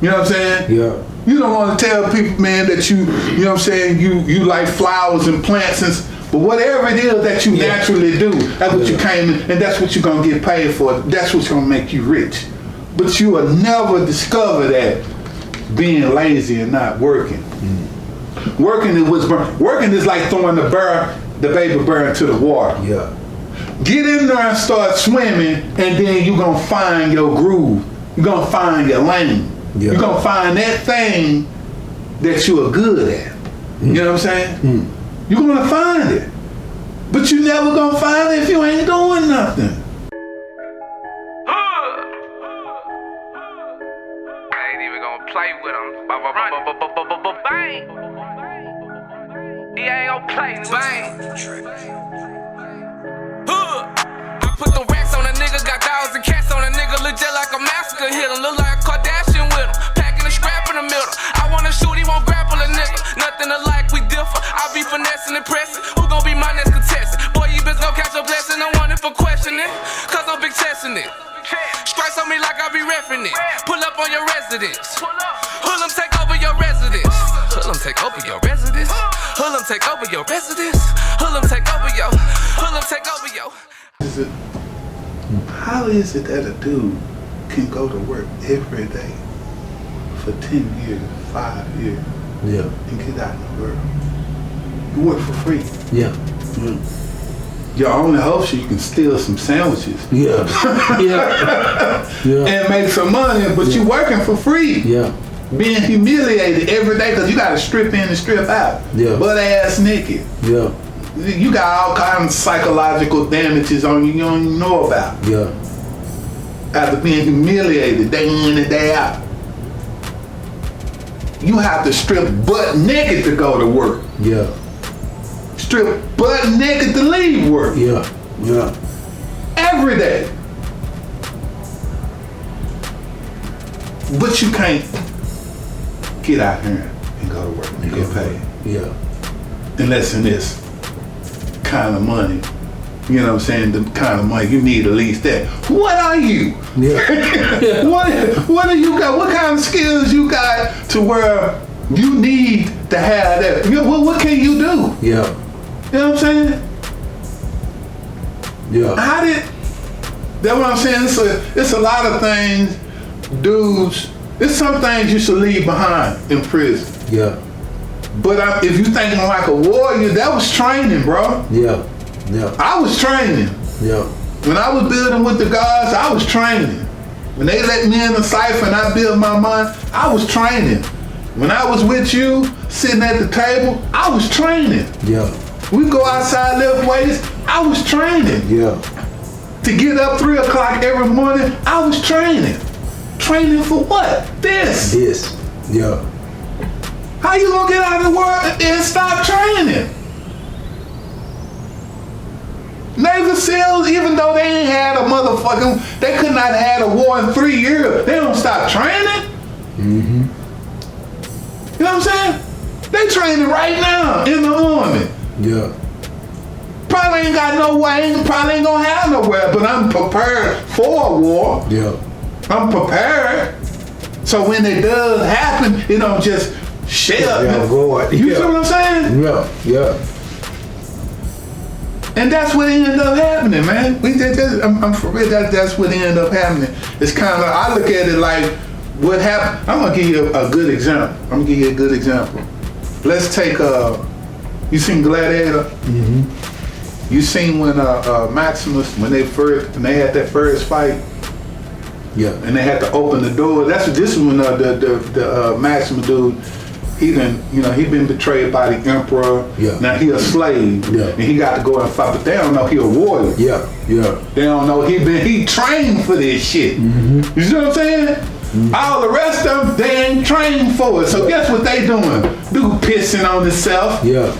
You know what I'm saying? Yeah. You don't want to tell people, man, that you know what I'm saying, you like flowers and plants but whatever it is that you naturally do, that's what you came in, and that's what you're going to get paid for. That's what's going to make you rich. But you will never discover that being lazy and not working. Working is like throwing the baby bird into the water. Yeah. Get in there and start swimming, and then you're going to find your groove. You're going to find your lane. Yeah. You're going to find that thing that you are good at. You know what I'm saying? You're going to find it. But you never going to find it if you ain't doing nothing. I ain't even going to play with him. Bang. He ain't going to play. Bang. I put the racks on a nigga, got dogs and cats on a nigga, look just like a massacre hit him, look like a Kardashian with him, packing a scrap in the middle. I wanna shoot, he won't grapple a nigga, nothing alike, we differ. I be finessing and pressing, who gon' be my next contestant? Boy, you bitch gon' catch a blessing, I'm wanting for questioning, cause I'm big chesting it. Strikes on me like I be reffing it, pull up on your residence, Hoodlum take over your residence, Hoodlum take over your residence, Hoodlum take over your residence, Hoodlum take over your, Hoodlum take over your. How is it that a dude can go to work every day for 10 years, 5 years, and get out in the world? You work for free. Yeah. Your only hope is you can steal some sandwiches. Yeah. And make some money, but you working for free. Yeah. Being humiliated every day because you got to strip in and strip out. Yeah. Butt ass naked. Yeah. You got all kinds of psychological damages on you don't even know about. Yeah. After being humiliated day in and day out. You have to strip butt naked to go to work. Yeah. Strip butt naked to leave work. Yeah. Yeah. Every day. But you can't get out here and go to work and get paid. Yeah. Unless in this kind of money, you know what I'm saying, the kind of money you need at least that. What are you? Yeah. What do you got? What kind of skills you got to where you need to have that? What can you do? Yeah. You know what I'm saying? Yeah. That's what I'm saying. It's a lot of things, dudes. It's some things you should leave behind in prison. Yeah. But if you thinking like a warrior, that was training, bro. Yeah. Yeah. I was training. Yeah. When I was building with the guards, I was training. When they let me in the cipher and I built my mind, I was training. When I was with you, sitting at the table, I was training. Yeah. We go outside, lift weights, I was training. Yeah. To get up 3 o'clock every morning, I was training. Training for what? This. Yeah. How you gonna get out of the world and stop training? Navy SEALs, even though they ain't had a motherfucking, they could not have had a war in 3 years. They don't stop training. Mm-hmm. You know what I'm saying? They training right now in the army. Yeah. Probably ain't got no way, probably ain't gonna have nowhere, but I'm prepared for a war. Yeah. I'm prepared. So when it does happen, it don't just shit up. You see what I'm saying? Yeah. Yeah. And that's what ended up happening, man. I'm for real. That's what ended up happening. It's kind of, I look at it like what happened. I'm gonna give you a good example. Let's take you seen Gladiator? Mm-hmm. You seen when Maximus, when they had that first fight? Yeah. And they had to open the door. This is when the Maximus dude, he been betrayed by the emperor. Yeah. Now he a slave. Yeah. And he got to go and fight, but they don't know he a warrior. Yeah. Yeah. They don't know he trained for this shit. Mm-hmm. You see what I'm saying? Mm-hmm. All the rest of them, they ain't trained for it. So guess what they doing? Dude pissing on himself. Yeah.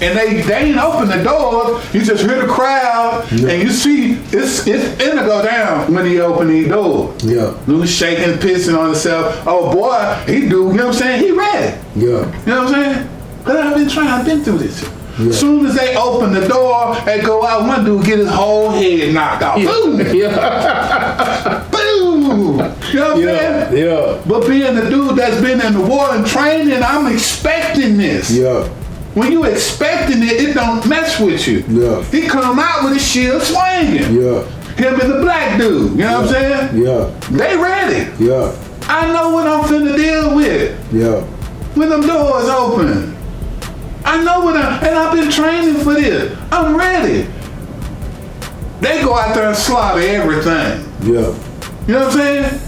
And they ain't open the door. You just hear the crowd, and you see it's finna go down when he open the door. Yeah. Dude shaking, pissing on himself. Oh boy, he do. You know what I'm saying? He ready. Yeah. You know what I'm saying? But I've been through this. Yeah. Soon as they open the door and go out, one dude get his whole head knocked out. Yeah. Boom! Yeah. Boom! You know what I'm saying? Yeah. But being a dude that's been in the war and training, I'm expecting this. Yeah. When you expecting it, it don't mess with you. Yeah. He come out with his shield swinging. Yeah. Him and the black dude, you know what I'm saying? Yeah. They ready. Yeah. I know what I'm finna deal with Yeah. when them doors open. I know and I've been training for this. I'm ready. They go out there and slaughter everything. Yeah. You know what I'm saying?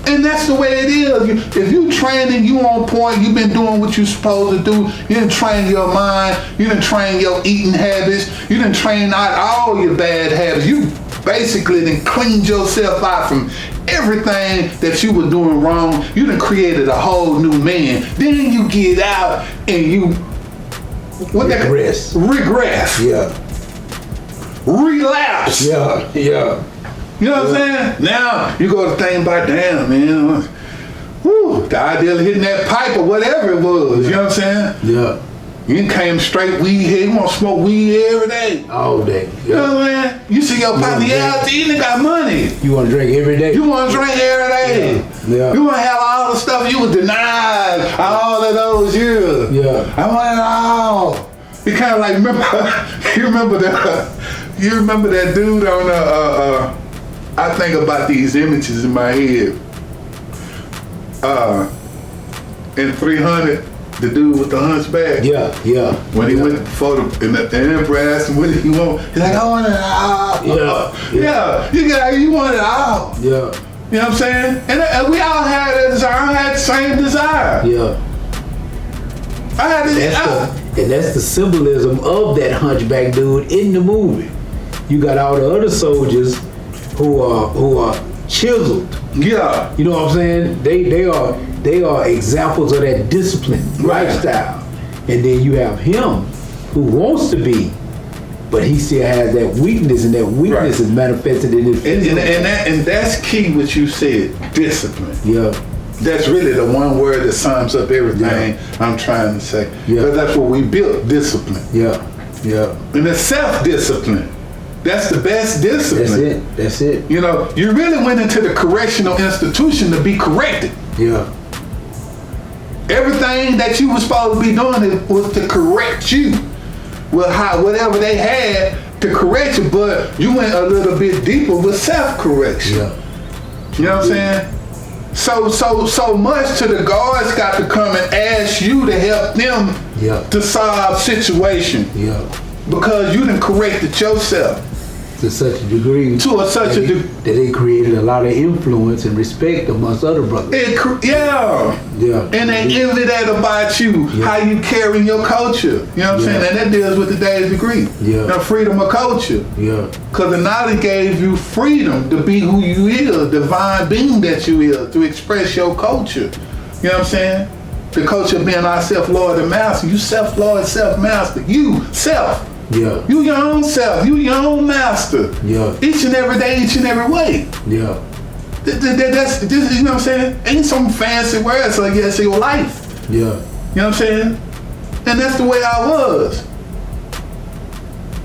And that's the way it is. If you training, you on point, you been doing what you supposed to do, you done train your mind, you done train your eating habits, you done train out all your bad habits. You basically done cleaned yourself out from everything that you were doing wrong. You done created a whole new man. Then you get out and you Regress. Regress. Yeah. Relapse. Yeah. Yeah. You know what I'm saying? Now you go to think about, damn, man, whew, the idea of hitting that pipe or whatever it was, you know what I'm saying? Yeah. You came straight weed here, you want to smoke weed every day. All day. You know Yeah. what I'm saying? You see your partner, yeah, he got money. You want to drink every day? You want to drink every day. Yeah. You want to have all the stuff you was denied all of those years. Yeah. I want it all. You kind of like, you remember that dude on I think about these images in my head. In 300, the dude with the hunchback. Yeah. Yeah. When he went for the emperor asked him, what did he want? He's like, I want it all. Yeah. You want it all. Yeah. You know what I'm saying? And we all had that desire. I had the same desire. Yeah. I had this. And that's the symbolism of that hunchback dude in the movie. You got all the other soldiers who are chiseled. Yeah. You know what I'm saying? They are examples of that discipline lifestyle. And then you have him who wants to be, but he still has that weakness, and that weakness is manifested in his physical. And that's key what you said, discipline. Yeah. That's really the one word that sums up everything I'm trying to say. Yeah. Because that's what we built, discipline. Yeah. Yeah. And it's self-discipline. That's the best discipline. That's it. You know, you really went into the correctional institution to be corrected. Yeah. Everything that you were supposed to be doing was to correct you. Well, whatever they had to correct you, but you went a little bit deeper with self-correction. Yeah. You know what I'm saying? So much to the guards got to come and ask you to help them to solve situation. Yeah. Because you done corrected yourself. To such a degree. That they created a lot of influence and respect amongst other brothers. Yeah. And they envy that about you, how you carry your culture. You know what I'm saying? And that deals with today's degree. Yeah. The freedom of culture. Yeah. Because the knowledge gave you freedom to be who you is, divine being that you is, to express your culture. You know what I'm saying? The culture being our self-lord and master. You self-lord, self-master. You, self. Yeah. You your own self. You your own master. Yeah. Each and every day, each and every way. Yeah. That's you know what I'm saying? Ain't some fancy words, so I guess your life. Yeah. You know what I'm saying? And that's the way I was.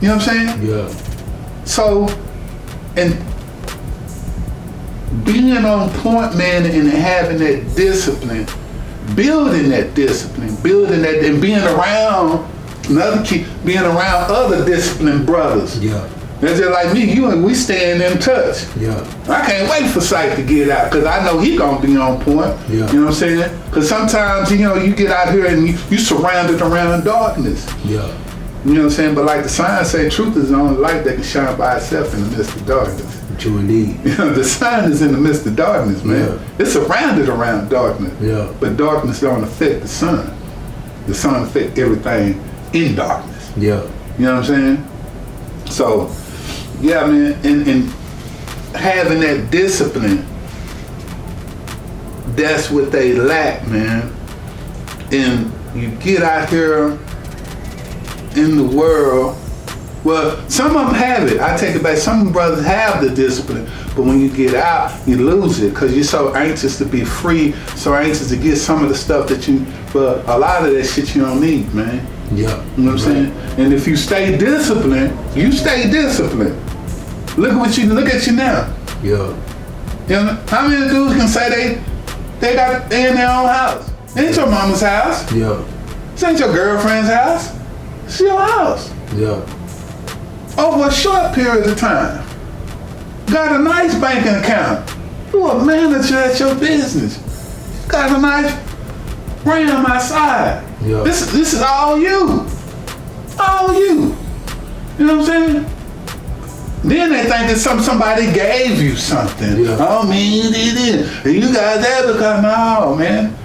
You know what I'm saying? Yeah. So, and being on point, man, and having that discipline, building that discipline, and being around being around other disciplined brothers. Yeah. That's just like me, you and we staying in touch. Yeah. I can't wait for Psych to get out, because I know he gonna be on point. Yeah. You know what I'm saying? Because sometimes, you know, you get out here and you surrounded around darkness. Yeah. You know what I'm saying? But like the sign say, truth is the only light that can shine by itself in the midst of darkness. True indeed. You know, the sun is in the midst of darkness, man. Yeah. It's surrounded around darkness. Yeah. But darkness don't affect the sun. The sun affects everything in darkness. Yeah. You know what I'm saying? So, yeah, man, and having that discipline, that's what they lack, man. And you get out here in the world, well, some of them have it. I take it back. Some brothers have the discipline, but when you get out, you lose it because you're so anxious to be free, so anxious to get some of the stuff that but a lot of that shit you don't need, man. Yeah. You know what I'm saying? And if you stay disciplined, you stay disciplined. Look at you now. Yeah. You know, How many dudes can say they in their own house? It ain't your mama's house. Yeah. This ain't your girlfriend's house. It's your house. Yeah. Over a short period of time. Got a nice banking account. You a manager at your business. Got a nice brand outside. Yeah. This is all you. All you. You know what I'm saying? Then they think that somebody gave you something. Yeah. Oh, man, you did it. And you got that because, no, man.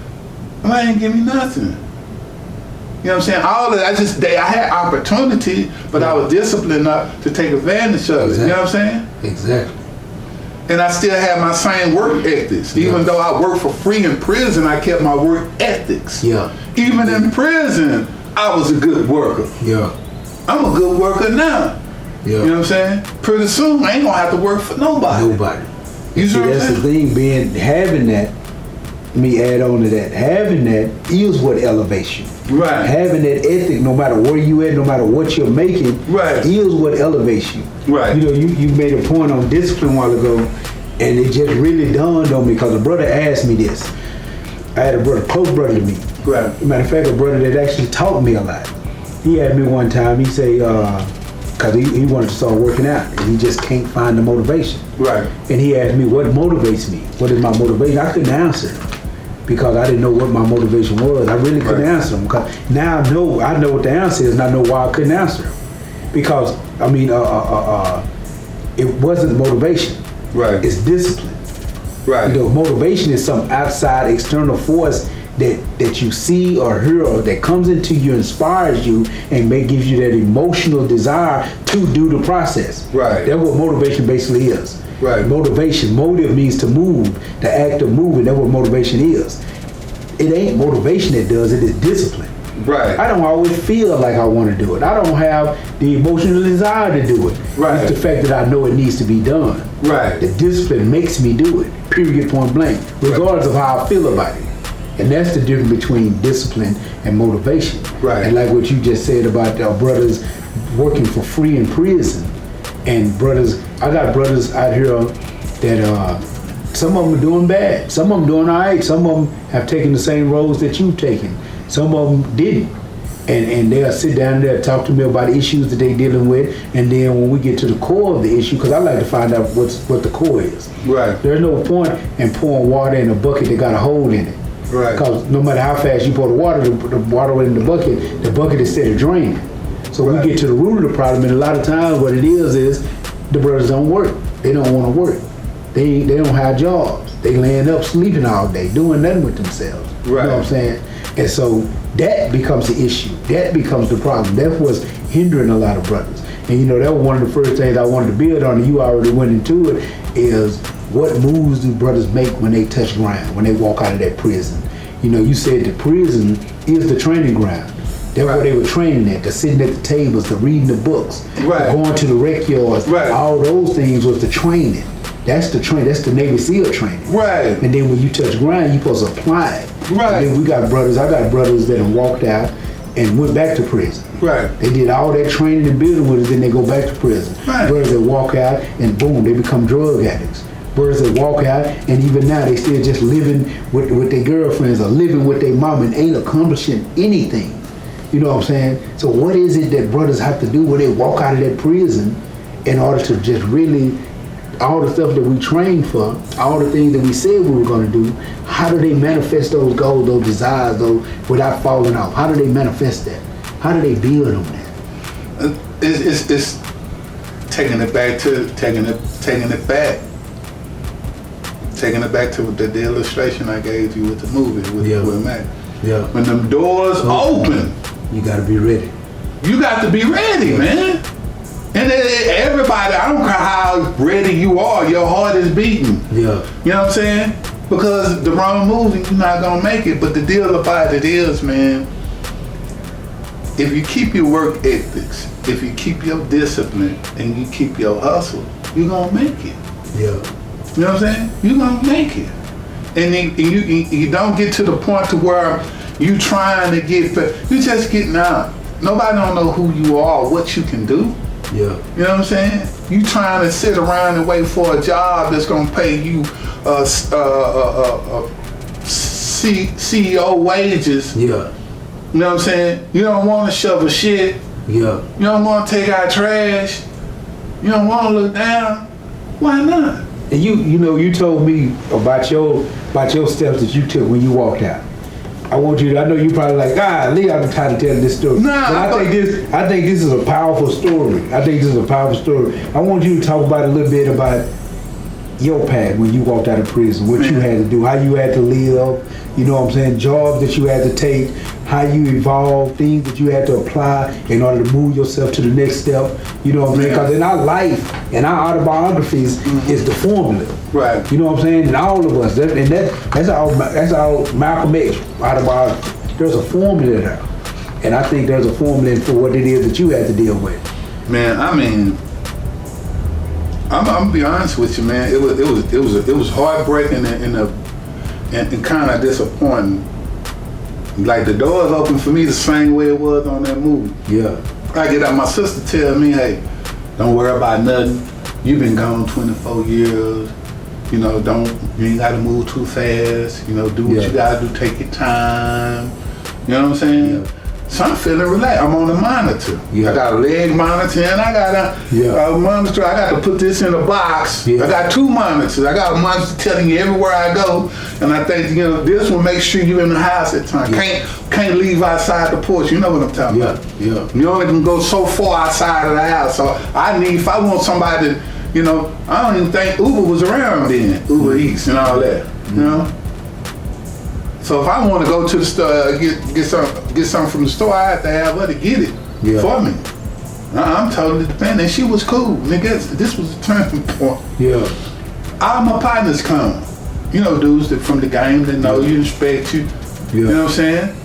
I ain't give me nothing. You know what I'm saying? All of that, I had opportunity, but I was disciplined enough to take advantage of it. You know what I'm saying? Exactly. And I still had my same work ethics. Even though I worked for free in prison, I kept my work ethics. Yeah. Even in prison, I was a good worker. Yeah. I'm a good worker now. Yeah. You know what I'm saying? Pretty soon, I ain't gonna have to work for nobody. You see what I'm that's saying? the thing, having that, me add on to that, having that is what elevates you. Right. Having that ethic, no matter where you at, no matter what you're making, Right. is what elevates you. Right. You know, you made a point on discipline a while ago, and it just really dawned on me because a brother asked me this. I had a brother, close brother to me. Right. Matter of fact, a brother that actually taught me a lot. He asked me one time, he say, because he wanted to start working out, and he just can't find the motivation. Right. And he asked me, what motivates me? What is my motivation? I couldn't answer him because I didn't know what my motivation was. I really couldn't answer him. Because now I know what the answer is, and I know why I couldn't answer him. Because, I mean, it wasn't motivation. Right. It's discipline. Right. You know, motivation is some outside external force that you see or hear or that comes into you, inspires you, and gives you that emotional desire to do the process. Right. That's what motivation basically is. Right. Motive means to move, the act of moving. That's what motivation is. It ain't motivation that does it, it's discipline. Right. I don't always feel like I want to do it. I don't have the emotional desire to do it. Right. It's the fact that I know it needs to be done. Right. The discipline makes me do it, period, point blank, regardless of how I feel about it. And that's the difference between discipline and motivation. Right. And like what you just said about brothers working for free in prison, and brothers, I got brothers out here that some of them are doing bad, some of them doing all right, some of them have taken the same roads that you've taken, some of them didn't. And they'll sit down there and talk to me about issues that they're dealing with, and then when we get to the core of the issue, because I like to find out what the core is. Right. There's no point in pouring water in a bucket that got a hole in it. Right. Because no matter how fast you pour the water in the bucket is steady draining. So Right. we get to the root of the problem, and a lot of times what it is the brothers don't work. They don't want to work. They don't have jobs. They laying up sleeping all day, doing nothing with themselves. Right. You know what I'm saying? And so that becomes the issue. That becomes the problem. That's what's hindering a lot of brothers. And you know, that was one of the first things I wanted to build on, and you already went into it, is what moves do brothers make when they touch ground, when they walk out of that prison. You know, you said the prison is the training ground. That's Right. where they were training at, the sitting at the tables, the reading the books, Right. going to the rec yards. Right. All those things was the training. That's the train. That's the Navy SEAL training. Right. And then when you touch ground, you supposed to apply it. Right. And then we got brothers. I got brothers that have walked out and went back to prison. Right. They did all that training and building with us, then they go back to prison. Right. Brothers that walk out and boom, they become drug addicts. Brothers that walk out and even now they still just living with their girlfriends or living with their mom and ain't accomplishing anything. You know what I'm saying? So what is it that brothers have to do when they walk out of that prison in order to just really, all the stuff that we trained for, all the things that we said we were going to do, how do they manifest those goals, those desires, those without falling off? How do they manifest that? How do they build on that? It's taking it back to the illustration I gave you with the movie with Mac. Yeah. When them doors open, You got to be ready. you got to be ready, man. And everybody, I don't care how ready you are, your heart is beating. Yeah. You know what I'm saying? Because the wrong move, you're not gonna make it. But the deal about it is, man, if you keep your work ethics, if you keep your discipline, and you keep your hustle, you're gonna make it. Yeah. You know what I'm saying? You're gonna make it. And then you don't get to the point to where you trying to get, you just getting out. Nobody don't know who you are, what you can do. Yeah. You know what I'm saying? You trying to sit around and wait for a job that's gonna pay you CEO wages. Yeah. You know what I'm saying? You don't want to shovel shit. Yeah. You don't want to take out trash. You don't want to look down. Why not? And you told me about your steps that you took when you walked out. I want you to, I know you probably like, Lee, I'm tired of telling this story. Nah, but I think this is a powerful story. I want you to talk about a little bit about your path when you walked out of prison, what you had to do, how you had to live, you know what I'm saying, jobs that you had to take, how you evolved, things that you had to apply in order to move yourself to the next step, you know what I'm saying, because in our life, in our autobiographies, is the formula. Right. You know what I'm saying? And all of us, that's our Malcolm X autobiography. There's a formula there. And I think there's a formula for what it is that you had to deal with. Man, I mean, I'm gonna be honest with you, man. It was heartbreaking and kind of disappointing. Like the doors open for me the same way it was on that movie. Yeah. I get out, my sister tell me, hey, don't worry about nothing. You've been gone 24 years. You know, you ain't gotta move too fast. You know, do what you gotta do, take your time. You know what I'm saying? Yeah. So I'm feeling relaxed. I'm on a monitor. Yeah. I got a leg monitor and I got a monitor. I got to put this in a box. Yeah. I got two monitors. I got a monitor telling you everywhere I go. And I think, this will make sure you're in the house at time. Yeah. Can't leave outside the porch. You know what I'm talking about? Yeah. You only can go so far outside of the house. So if I want somebody to, I don't even think Uber was around then. Uber Eats and all that. You know? So if I want to go to the store, get something from the store, I have to have her to get it for me. I'm totally dependent. And she was cool. Nigga, this was a turning point. Yeah. All my partners come. Dudes that from the game that know you, respect you. Yeah. You know what I'm saying?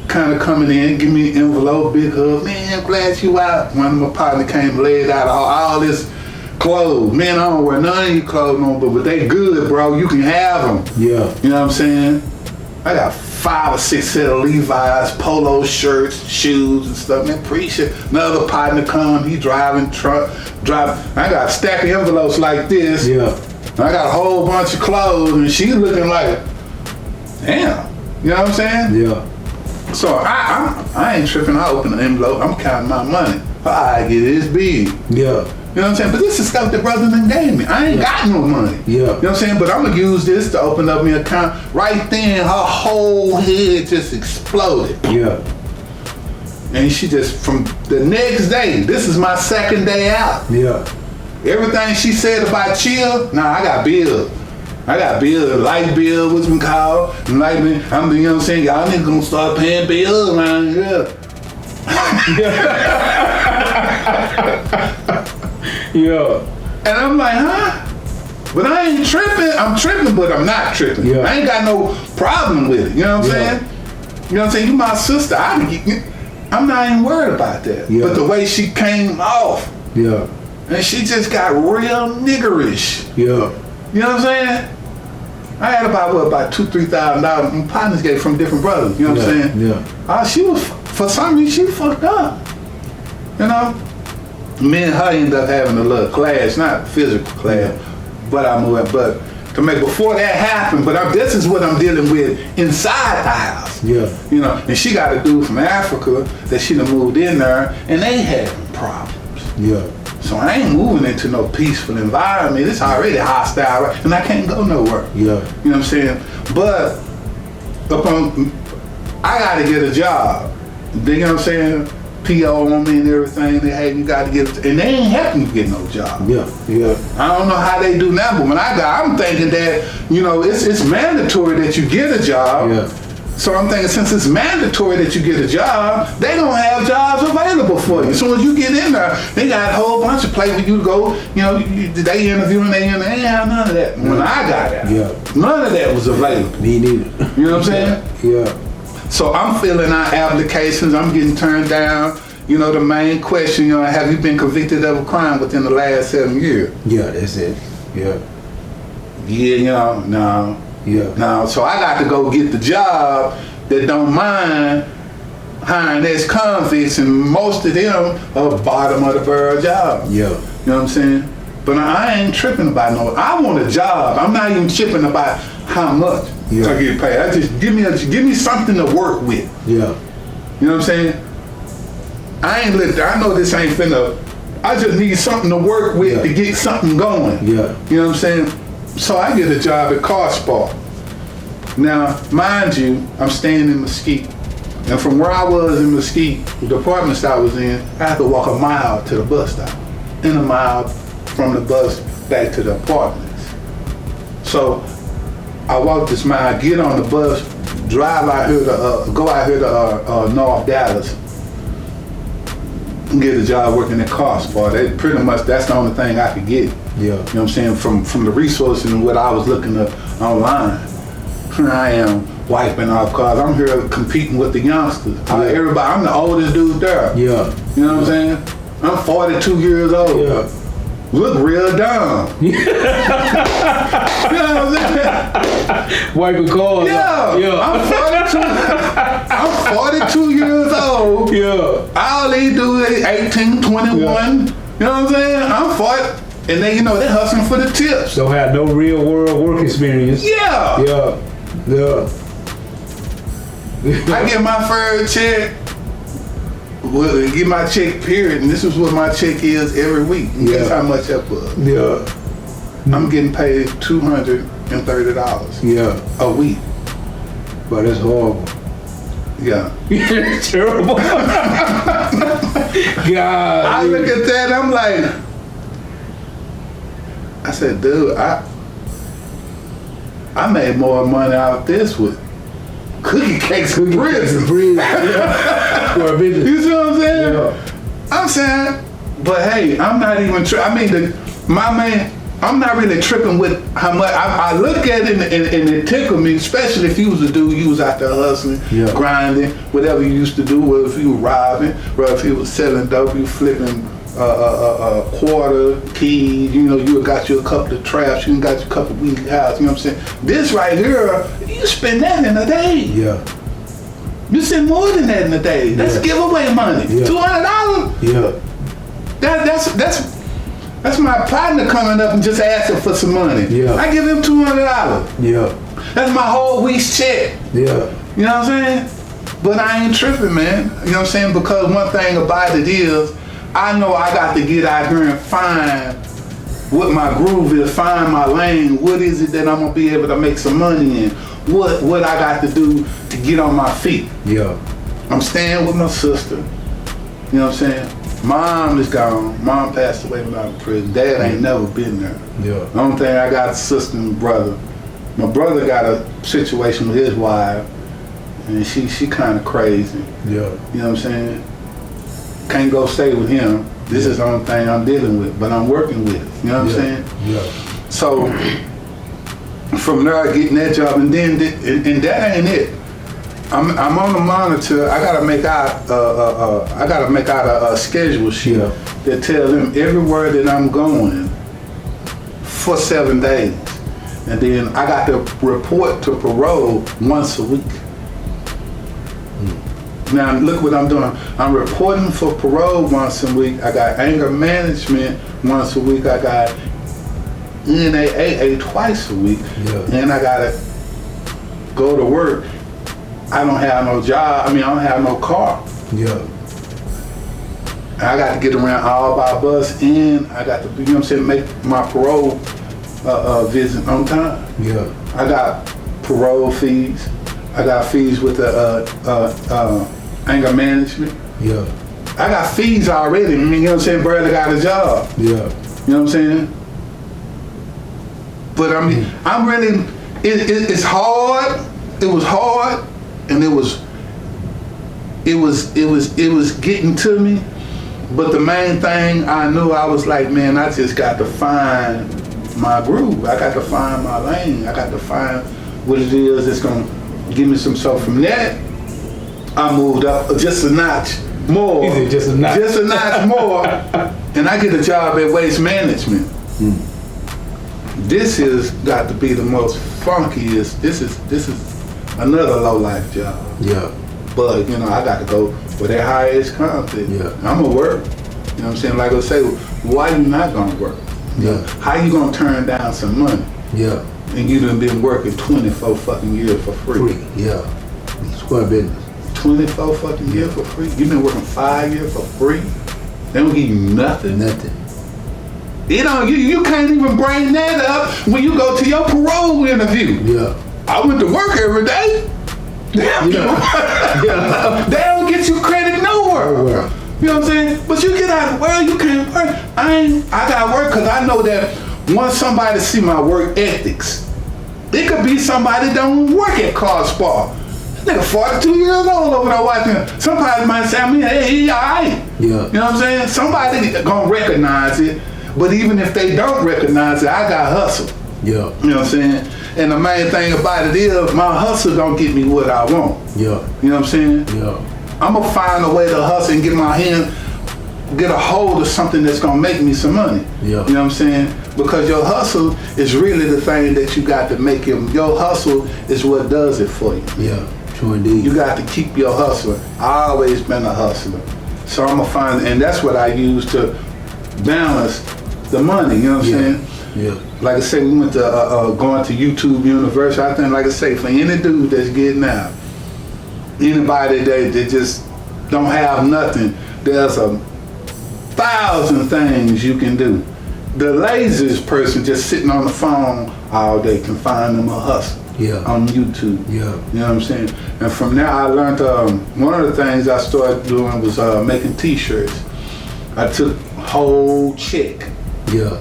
Kind of coming in, give me an envelope, big hug. Man, I'm glad you out. One of my partners came laid out all this clothes. Man, I don't wear none of your clothes no more, but they good, bro. You can have them. Yeah. You know what I'm saying? I got 5 or 6 set of Levi's, polo shirts, shoes and stuff. Man, appreciate it. Another partner come, he driving truck. I got a stack of envelopes like this. Yeah. I got a whole bunch of clothes and she looking like, damn. You know what I'm saying? Yeah. So I ain't tripping. I open the envelope. I'm counting my money. I get this big. Yeah. You know what I'm saying? But this is stuff that brother done gave me. I ain't got no money. Yeah. You know what I'm saying? But I'm going to use this to open up me an account. Right then, her whole head just exploded. Yeah. And she just, from the next day, this is my second day out. Yeah. Everything she said about chill, I got bills. Light bill, what's been called. You know what I'm saying? Y'all niggas going to start paying bills around here. Yeah. And I'm like, huh? But I ain't tripping. I'm tripping, but I'm not tripping. Yeah. I ain't got no problem with it. You know what I'm saying? You know what I'm saying? You my sister. I'm not even worried about that. Yeah. But the way she came off. Yeah. And she just got real niggerish. Yeah. You know what I'm saying? I had about $2,000-$3,000. My partners gave from different brothers. You know what I'm saying? Yeah. She was, for some reason, she fucked up. You know? Me and her ended up having a little clash, not physical clash, but before that happened, this is what I'm dealing with inside the house. Yeah. And she got a dude from Africa that she done moved in there, and they having problems. Yeah. So I ain't moving into no peaceful environment. It's already hostile, right? And I can't go nowhere. Yeah. You know what I'm saying? But I got to get a job. You know what I'm saying? PO on me and everything. You got to get it. And they ain't helping you get no job. Yeah. Yeah. I don't know how they do now, but when I'm thinking that, it's mandatory that you get a job. Yeah. So I'm thinking since it's mandatory that you get a job, they don't have jobs available for you. As soon as you get in there, they got a whole bunch of places for you to go. They interviewing, they ain't have none of that. When I got out, none of that was available. Me neither. You know what I'm saying? Yeah. So I'm filling out applications. I'm getting turned down. The main question, have you been convicted of a crime within the last 7 years? Yeah, that's it. Yeah. Yeah, no. Yeah. No, so I got to go get the job that don't mind hiring ex-convicts, and most of them are bottom of the barrel jobs. Yeah. You know what I'm saying? But I ain't tripping about no. I want a job. I'm not even tripping about how much I get paid. I just give me something to work with. Yeah. You know what I'm saying? I know this ain't finna. I just need something to work with to get something going. Yeah. You know what I'm saying? So I get a job at Car Spa. Now, mind you, I'm staying in Mesquite. And from where I was in Mesquite, the department I was in, I had to walk a mile to the bus stop. And a mile from the bus back to the apartments. So I walk this mile, get on the bus, drive out here to, go out here to North Dallas, and get a job working at Car Spa. Pretty much, that's the only thing I could get. Yeah. You know what I'm saying? From the resources and what I was looking up online. Here I am, wiping off cars. I'm here competing with the youngsters. Everybody, I'm the oldest dude there. Yeah. You know what I'm saying? I'm 42 years old. Yeah. Look real dumb. You know what I'm saying? Wiping cars. Yeah. I'm 42 years old. Yeah. All they do is 18, 21. Yeah. You know what I'm saying? I'm 40. And they, they hustling for the tips. Don't have no real world work experience. Yeah. Yeah. Yeah. I get my first check. Well, get my check period, and this is what my check is every week. And guess how much that was? Yeah. I'm getting paid $230 a week. But it's horrible. Yeah. It's terrible. God. I look at that, I'm like, I said, dude, I made more money out this with cookie cakes and bread. Yeah. You see what I'm saying? Yeah. I'm saying, but hey, I'm not even I'm not really tripping with how much. I look at it and it tickle me, especially if you was a dude, you was out there hustling, grinding, whatever you used to do, whether if you were robbing, or if you was selling dope, you flipping quarter, keys, you got you a couple of traps, you got you a couple of weed house, you know what I'm saying? This right here, you spend that in a day. Yeah. You spend more than that in a day. That's giveaway money. Yeah. $200? Yeah. That's my partner coming up and just asking for some money. Yeah. I give him $200. Yeah. That's my whole week's check. Yeah. You know what I'm saying? But I ain't tripping, man. You know what I'm saying? Because one thing about it is, I know I got to get out here and find what my groove is, find my lane. What is it that I'm gonna be able to make some money in? What I got to do to get on my feet? Yeah. I'm staying with my sister. You know what I'm saying? Mom is gone. Mom passed away when I was in prison. Dad ain't never been there. Yeah. The only thing I got is sister and brother. My brother got a situation with his wife, and she kind of crazy. Yeah. You know what I'm saying? Can't go stay with him. This is the only thing I'm dealing with, but I'm working with it. You know what I'm saying? Yeah. So from there, getting that job, and then and that ain't it. I'm on the monitor. I gotta make out a schedule sheet that tells them everywhere that I'm going for 7 days, and then I got to report to parole once a week. Now look what I'm doing. I'm reporting for parole once a week. I got anger management once a week. I got NAAA twice a week. Yeah. And I gotta go to work. I don't have no job. I don't have no car. Yeah. I got to get around all by bus, and I got to, you know what I'm saying, make my parole visit on time. Yeah. I got parole fees. I got fees with the anger management. Yeah. I got fees already. You know what I'm saying? Brother got a job. Yeah. You know what I'm saying? But I'm really. It's hard. It was hard, and it was getting to me. But the main thing I knew, I was like, man, I just got to find my groove. I got to find my lane. I got to find what it is that's gonna give me some. So from that, I moved up just a notch more. Just a notch. Just a notch more, and I get a job at Waste Management. This has got to be the most funkiest. This is another low life job. Yeah. But I got to go where that highest content. Yeah. I'm gonna work. You know what I'm saying? Like I say, why you not gonna work? Yeah. How you gonna turn down some money? Yeah. And you done been working 24 fucking years for free. Yeah. Square business. 24 fucking years for free. You been working 5 years for free. They don't give you nothing. Nothing. You can't even bring that up when you go to your parole interview. Yeah. I went to work every day. Damn. Yeah. They don't get you credit nowhere. Well. You know what I'm saying? But you get out of the world, you can't work. I got work because I know that once somebody see my work ethics, it could be somebody that don't work at Car Spa. Nigga 42 years old over there watching. Somebody might say, hey, he all right. Yeah. You know what I'm saying? Somebody gonna recognize it. But even if they don't recognize it, I got hustle. Yeah. You know what I'm saying? And the main thing about it is my hustle gonna get me what I want. Yeah. You know what I'm saying? Yeah. I'm gonna find a way to hustle and get a hold of something that's gonna make me some money. Yeah. You know what I'm saying? Because your hustle is really the thing that you got to make your hustle is what does it for you. Yeah. True indeed. You got to keep your hustler. I always been a hustler. So I'm gonna find, and that's what I use to balance the money, you know what I'm saying? Yeah. Like I say, we went to going to YouTube University. I think, like I say, for any dude that's getting out, anybody that just don't have nothing, there's 1,000 things you can do. The laziest person just sitting on the phone all day can find them a hustle. Yeah. On YouTube. Yeah. You know what I'm saying? And from there I learned, one of the things I started doing was making t-shirts. I took whole check. Yeah.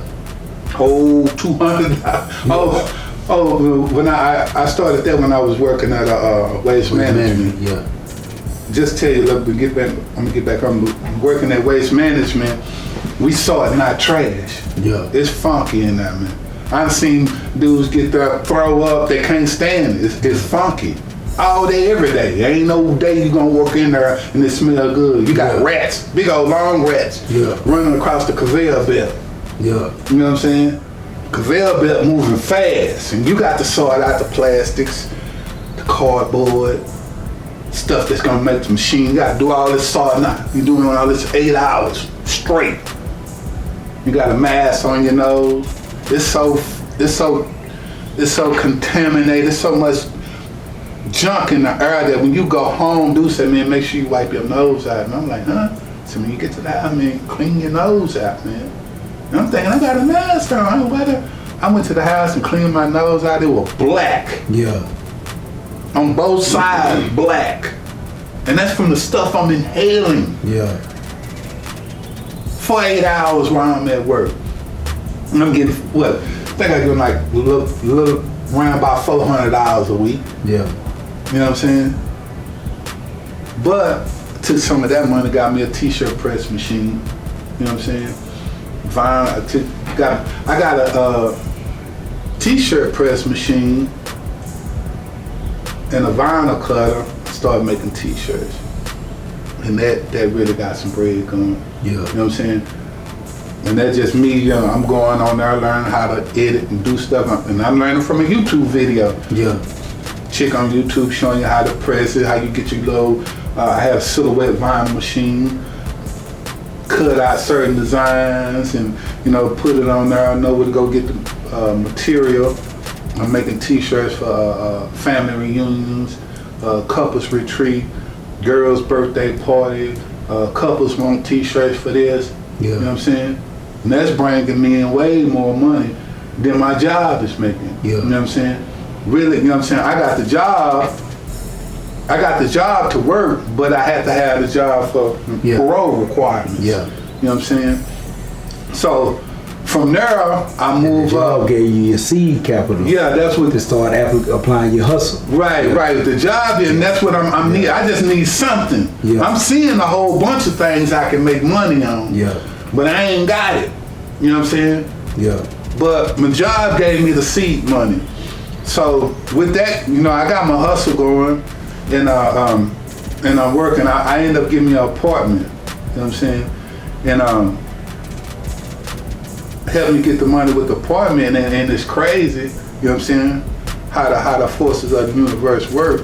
Whole $200. When I started that when I was working at Waste Management. Yeah. Just tell you, look, I'm gonna get back. I'm working at Waste Management. We saw it, not trash. Yeah. It's funky in there, man. I've seen dudes get there, throw up, they can't stand it. It's funky. All day, every day. There ain't no day you gonna walk in there and it smell good. You got rats, big old long rats, running across the conveyor belt. Yeah. You know what I'm saying? Conveyor belt moving fast, and you got to sort out the plastics, the cardboard, stuff that's gonna make the machine. You gotta do all this sorting out. You're doing all this 8 hours straight. You got a mask on your nose. It's so contaminated, so much junk in the air that when you go home, dude said, man, make sure you wipe your nose out. And I'm like, huh? So when you get to the house, man, clean your nose out, man. And I'm thinking, I got a mask on. I went to the house and cleaned my nose out. It was black. Yeah. On both sides, black. And that's from the stuff I'm inhaling. Yeah. For 8 hours while I'm at work. And I'm getting, I think I get like a little around about $400 a week. Yeah. You know what I'm saying? But took some of that money, got me a t-shirt press machine. You know what I'm saying? I got a t-shirt press machine and a vinyl cutter. Started making t-shirts. And that really got some bread going. Yeah. You know what I'm saying? And that's just me, I'm going on there learning how to edit and do stuff. And I'm learning from a YouTube video. Yeah. Chick on YouTube showing you how to press it, how you get your logo. I have a silhouette vinyl machine. Cut out certain designs and, put it on there. I know where to go get the material. I'm making t-shirts for family reunions, couples retreat, girls' birthday party, couples want t-shirts for this. Yeah. You know what I'm saying? And that's bringing me in way more money than my job is making. Yeah. You know what I'm saying? Really, you know what I'm saying? I got the job to work, but I had to have the job for parole requirements. Yeah. You know what I'm saying? So from there, I move up. Gave you your seed capital. Yeah, that's what to start applying your hustle. Right. The job, and that's what I'm need. I just need something. Yeah. I'm seeing a whole bunch of things I can make money on. Yeah. But I ain't got it. You know what I'm saying? Yeah. But my job gave me the seed money. So with that, I got my hustle going, and I'm working. I end up getting me an apartment. You know what I'm saying? And helped me get the money with the apartment, and it's crazy. You know what I'm saying? How the forces of the universe work.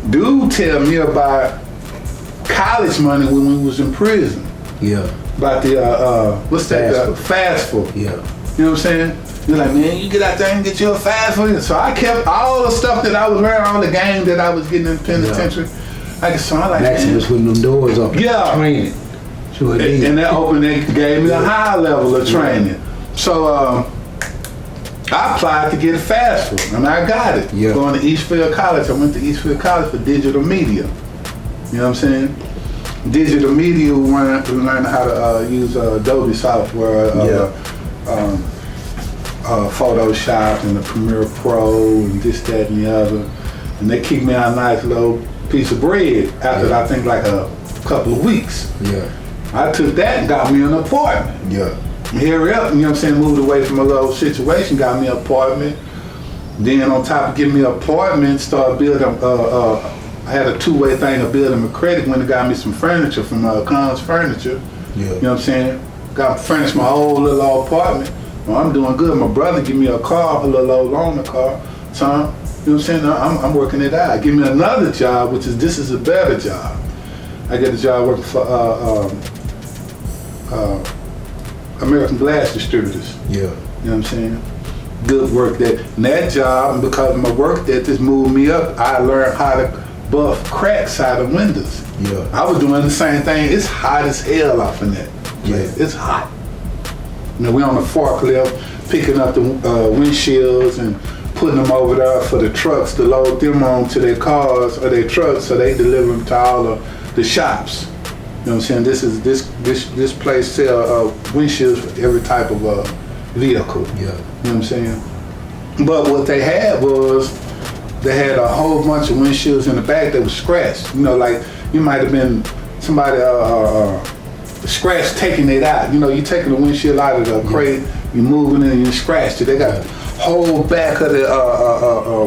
Dude tell me about college money when we was in prison. Yeah. About the what's that? Fast food. Yeah. You know what I'm saying? You're like, man, you get out there and get you a fast food. So I kept all the stuff that I was learning, all the game that I was getting in the penitentiary. So I like, Maximus when them doors open. Yeah. Training. Sure did. And that opened, they gave me a high level of training. So I applied to get a fast food, and I got it. Yeah. Going to Eastfield College. I went to Eastfield College for digital media. You know what I'm saying? Digital media, we learned how to use Adobe software, Photoshop and the Premiere Pro and this, that, and the other. And they kicked me out a nice little piece of bread after I think like a couple of weeks. Yeah. I took that and got me an apartment. Yeah. Hurry up, you know what I'm saying, moved away from a little situation, got me an apartment. Then on top of getting me an apartment, started building, I had a two-way thing of building my credit when it got me some furniture from Conn's Furniture. Yeah. You know what I'm saying? Got furnished my whole little old apartment. Well, I'm doing good. My brother give me a car, a little old loaner car. So, you know what I'm saying? I'm working it out. Give me another job, which is, this is a better job. I get a job working for American Glass Distributors. Yeah. You know what I'm saying? Good work there. And that job, and because of my work that just moved me up, I learned how to buff cracks out of windows. Yeah. I was doing the same thing. It's hot as hell off in that. Yeah. It's hot. You know, we on the forklift, picking up the windshields and putting them over there for the trucks to load them onto their cars or their trucks, so they deliver them to all the shops. You know what I'm saying? This place sell windshields for every type of vehicle. Yeah. You know what I'm saying? But what they had was, they had a whole bunch of windshields in the back that was scratched. You know, like you might have been somebody scratched taking it out. You know, you taking the windshield out of the crate, you moving it and you scratched it. They got whole back of the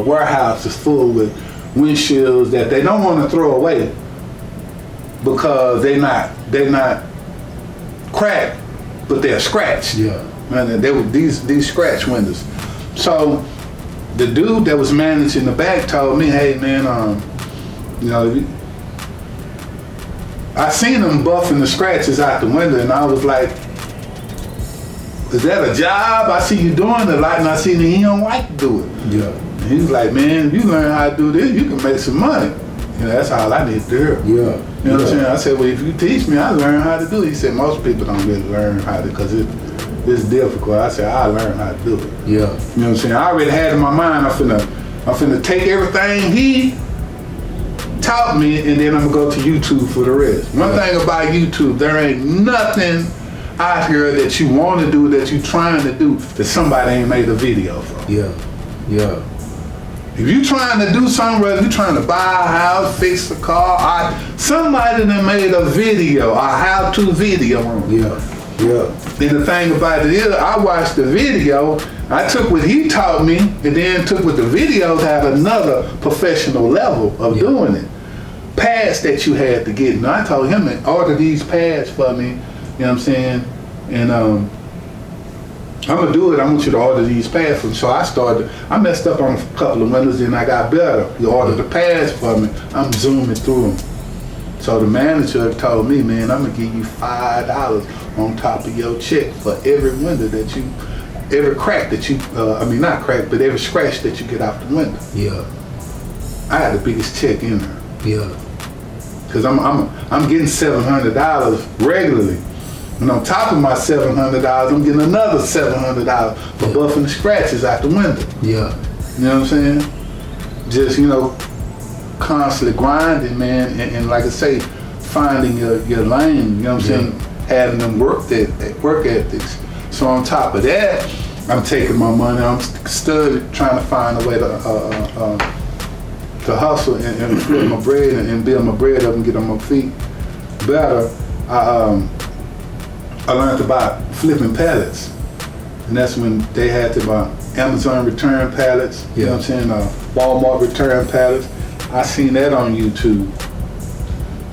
warehouse is full with windshields that they don't want to throw away because they're not cracked, but they're scratched. Yeah. And they were these scratch windows. So the dude that was managing the back told me, hey man, you know, I seen him buffing the scratches out the window, and I was like, is that a job? I see you doing it a lot, and I see that he don't like to do it. Yeah. And he was like, man, if you learn how to do this, you can make some money. You know, that's all I need to do. Yeah. You know what I'm saying? I said, well, if you teach me, I learn how to do it. He said, most people don't really learn how to, because it's difficult. I said, I learn how to do it. Yeah. You know what I'm saying? I already had in my mind, I'm finna take everything he taught me, and then I'm gonna go to YouTube for the rest. One thing about YouTube, there ain't nothing out here that you want to do, that you trying to do, that somebody ain't made a video for. Yeah. Yeah. If you trying to do something, whether you trying to buy a house, fix a car, somebody done made a video, a how-to video on it. Yeah. Yeah. And the thing about it is, I watched the video, I took what he taught me, and then took what the videos had another professional level of doing it. Pads that you had to get. And I told him to order these pads for me, you know what I'm saying? And I'm gonna do it, I want you to order these pads for me. So I messed up on a couple of windows, and I got better. You order the pads for me, I'm zooming through them. So the manager told me, man, I'm gonna give you $5 on top of your check for every window that you, every crack that you, not crack, but every scratch that you get out the window. Yeah. I had the biggest check in there. Yeah. Cause I'm getting $700 regularly. And on top of my $700, I'm getting another $700 for buffing the scratches out the window. Yeah. You know what I'm saying? Just, you know, constantly grinding, man, and like I say, finding your lane, you know what I'm saying? Having them work ethics. So on top of that, I'm taking my money, I'm still trying to find a way to hustle and flip my bread and build my bread up and get on my feet better. I learned about flipping pallets, and that's when they had to buy Amazon return pallets, you know what I'm saying, Walmart return pallets. I seen that on YouTube.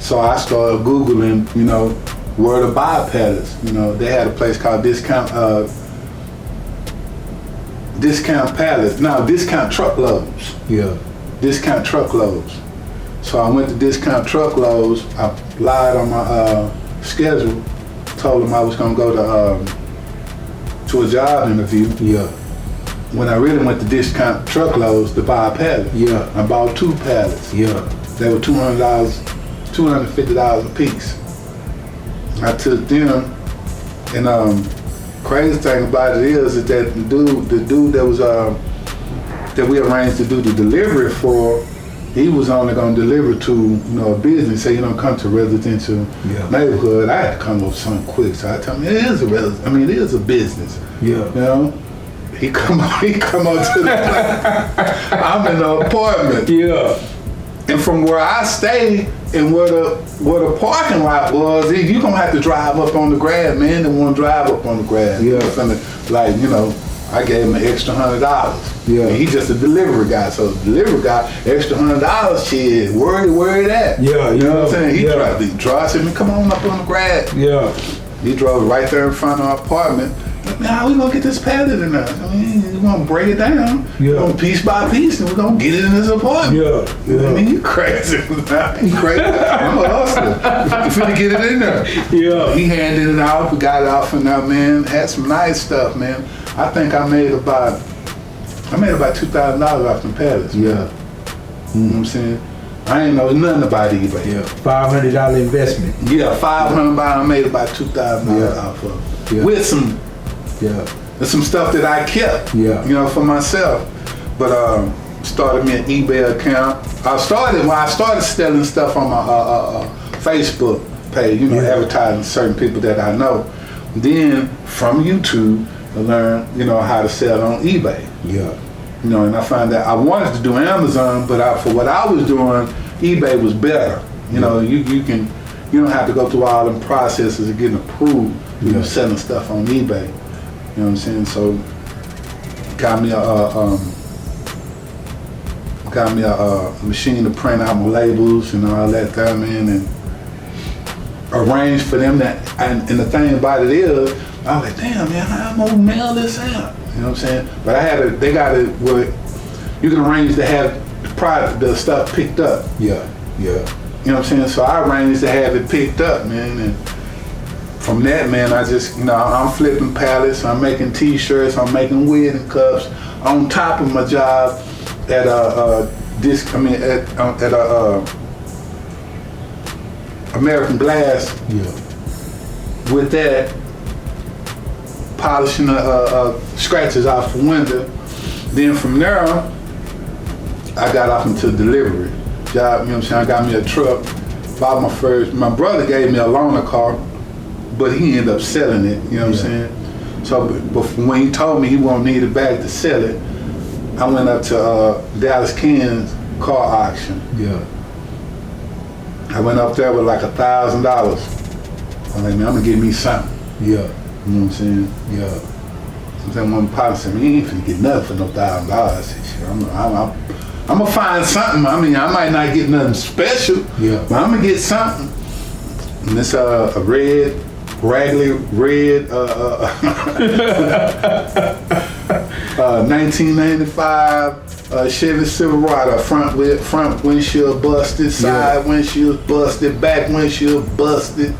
So I started Googling, you know, where to buy pallets. You know, they had a place called Discount Truckloads. Yeah. Discount Truckloads. So I went to Discount Truckloads, I applied on my schedule, told them I was gonna go to a job interview. Yeah. When I really went to discount truckloads to buy a pallet. Yeah. I bought 2 pallets. Yeah. They were $200, $250 a piece. I took them, and crazy thing about it is that the dude that was that we arranged to do the delivery for, he was only gonna deliver to a business. Say you don't come to a residential neighborhood. I had to come up with something quick, so I told him it is a it is a business. Yeah. You know. He come up to the I'm in the apartment. Yeah. And from where I stay and where the parking lot was, you gonna have to drive up on the grass, man. They want to drive up on the grass. Yeah. Like, I gave him an extra $100. Yeah. And he's just a delivery guy. So the delivery guy, extra $100, shit, where that? Yeah, you know what I'm saying? He yeah. drive, said, man, come on up on the grass. Yeah. He drove right there in front of our apartment. Man, how we gonna get this pallet in there? I mean, we're gonna break it down, piece by piece, and we're gonna get it in his apartment. Yeah, yeah. I mean, you crazy. You crazy. I'm a hustler. You finna get it in there. Yeah. He handed it out, we got it off in there, man. Had some nice stuff, man. I think I made about $2,000 off them pallets. Yeah. You know what I'm saying? I ain't know nothing about eBay. Yeah. $500 investment. Yeah, $500. I made about $2,000 off of it. Yeah. With some some stuff that I kept, for myself. But started me an eBay account. I started selling stuff on my Facebook page, advertising certain people that I know. Then from YouTube, I learned, how to sell on eBay. Yeah. And I found that I wanted to do Amazon, but for what I was doing, eBay was better. You don't have to go through all them processes of getting approved. Selling stuff on eBay. You know what I'm saying? So got me a machine to print out my labels and all that there, man, and arranged for them that. And the thing about it is, I was like, damn, man, how am I gonna mail this out? You know what I'm saying? But they got it where you can arrange to have the stuff picked up. Yeah, yeah. You know what I'm saying? So I arranged to have it picked up, man, and from that, man, I just, I'm flipping pallets, I'm making T-shirts, I'm making wedding cups. On top of my job at American Glass. Yeah. With that, polishing scratches off the window. Then from there, I got off into delivery job. You know what I'm saying? I got me a truck. Bought my brother gave me a loaner car, but he ended up selling it, you know what I'm saying? So but when he told me he won't need it back to sell it, I went up to Dallas Ken's car auction. Yeah. I went up there with like $1,000. I'm like, man, I'm gonna get me something. Yeah. You know what I'm saying? Yeah. Then one partner said, man, you ain't finna get nothing for no $1,000. I said, shit, I'm gonna find something. I mean, I might not get nothing special, but I'm gonna get something. And it's a red, raggedy red 1995 Chevy Silverado. Front windshield busted, side windshield busted, back windshield busted.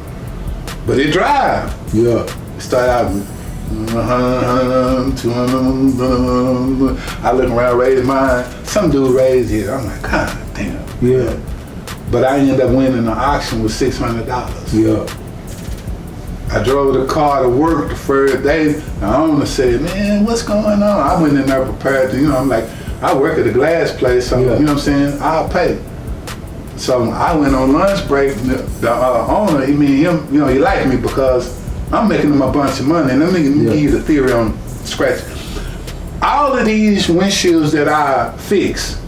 But it drive. Yeah. Start out with 100, 200. I look around, raise mine. Some dude raised it. I'm like, God damn. Yeah. But I ended up winning the auction with $600. Yeah. I drove the car to work the first day. The owner said, man, what's going on? I went in there prepared to, I'm like, I work at a glass place, so, you know what I'm saying? I'll pay. So I went on lunch break. The owner, he liked me because I'm making him a bunch of money. And let me give you the theory on scratch. All of these windshields that I fixed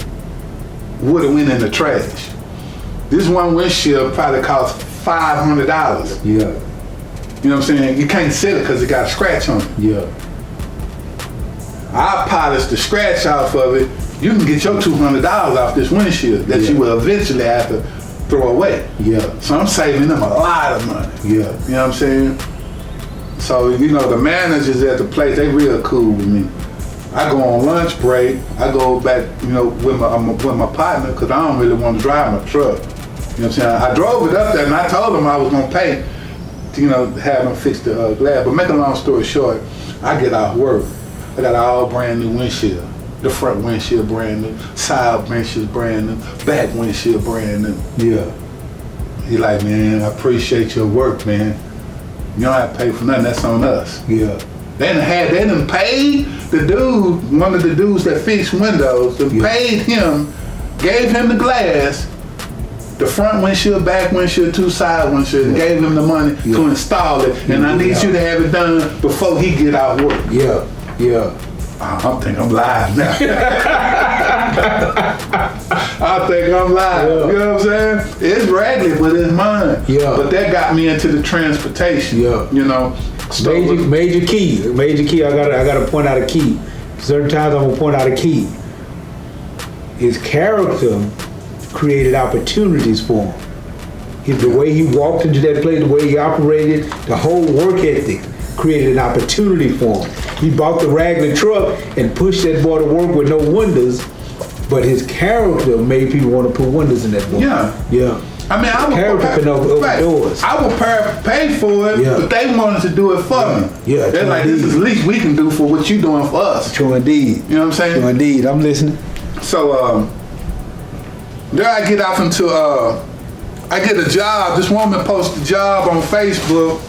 would have went in the trash. This one windshield probably cost $500. Yeah. You know what I'm saying? You can't sell it because it got a scratch on it. Yeah. I polished the scratch off of it. You can get your $200 off this windshield that you will eventually have to throw away. Yeah. So I'm saving them a lot of money. Yeah. You know what I'm saying? So, the managers at the place, they real cool with me. I go on lunch break. I go back, with my partner because I don't really want to drive my truck. You know what I'm saying? I drove it up there and I told them I was going to pay. have them fix the glass. But make a long story short, I get off work. I got all brand new windshield. The front windshield brand new, side windshield brand new, back windshield brand new. Yeah. He like, man, I appreciate your work, man. You don't have to pay for nothing. That's on us. Yeah. They done paid the dude, one of the dudes that fixed windows, paid him, gave him the glass, the front windshield, back windshield, two side windshield, gave him the money to install it. And I need you to have it done before he get out work. Yeah. Yeah. I think I'm live now. I think I'm live. Yeah. You know what I'm saying? It's raggedy, but it's mine. Yeah. But that got me into the transportation. Yeah. You know. Major key. I gotta point out a key. Certain times I'm gonna point out a key. His character created opportunities for him. The way he walked into that place, the way he operated, the whole work ethic created an opportunity for him. He bought the Wrangler truck and pushed that boy to work with no windows, but his character made people want to put windows in that boy. Yeah. Yeah. I mean, I would pay for it, but they wanted to do it for me. Yeah, they're like, this is the least we can do for what you doing for us. True indeed. You know what I'm saying? True indeed. I'm listening. So, there I get off into, I get a job. This woman posted a job on Facebook,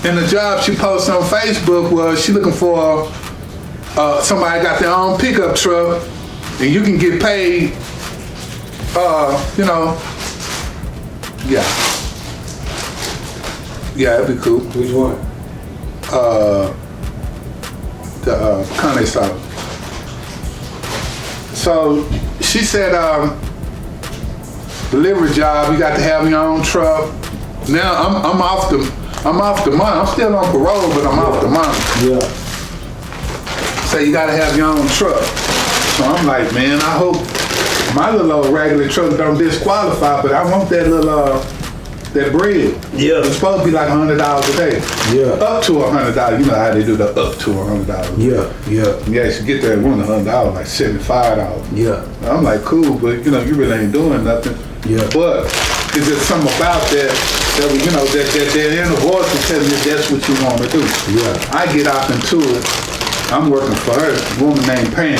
and the job she posted on Facebook was she looking for somebody got their own pickup truck, and you can get paid, Yeah, it'd be cool. Which one? The Connie South. So she said, delivery job, you got to have your own truck. Now I'm off the money. I'm still on parole, but I'm off the money. Yeah. So you gotta have your own truck. So I'm like, man, I hope my little old regular truck don't disqualify, but I want that little that bread. Yeah. It's supposed to be like $100 a day. Yeah. Up to $100. You know how they do the up to $100. Yeah. Yeah. You actually get that $100, like $75. Yeah. I'm like, cool, but you really ain't doing nothing. Yeah. But it's just something about that that inner voice is telling you that's what you want to do. Yeah. I get out into it. I'm working for her, a woman named Pam.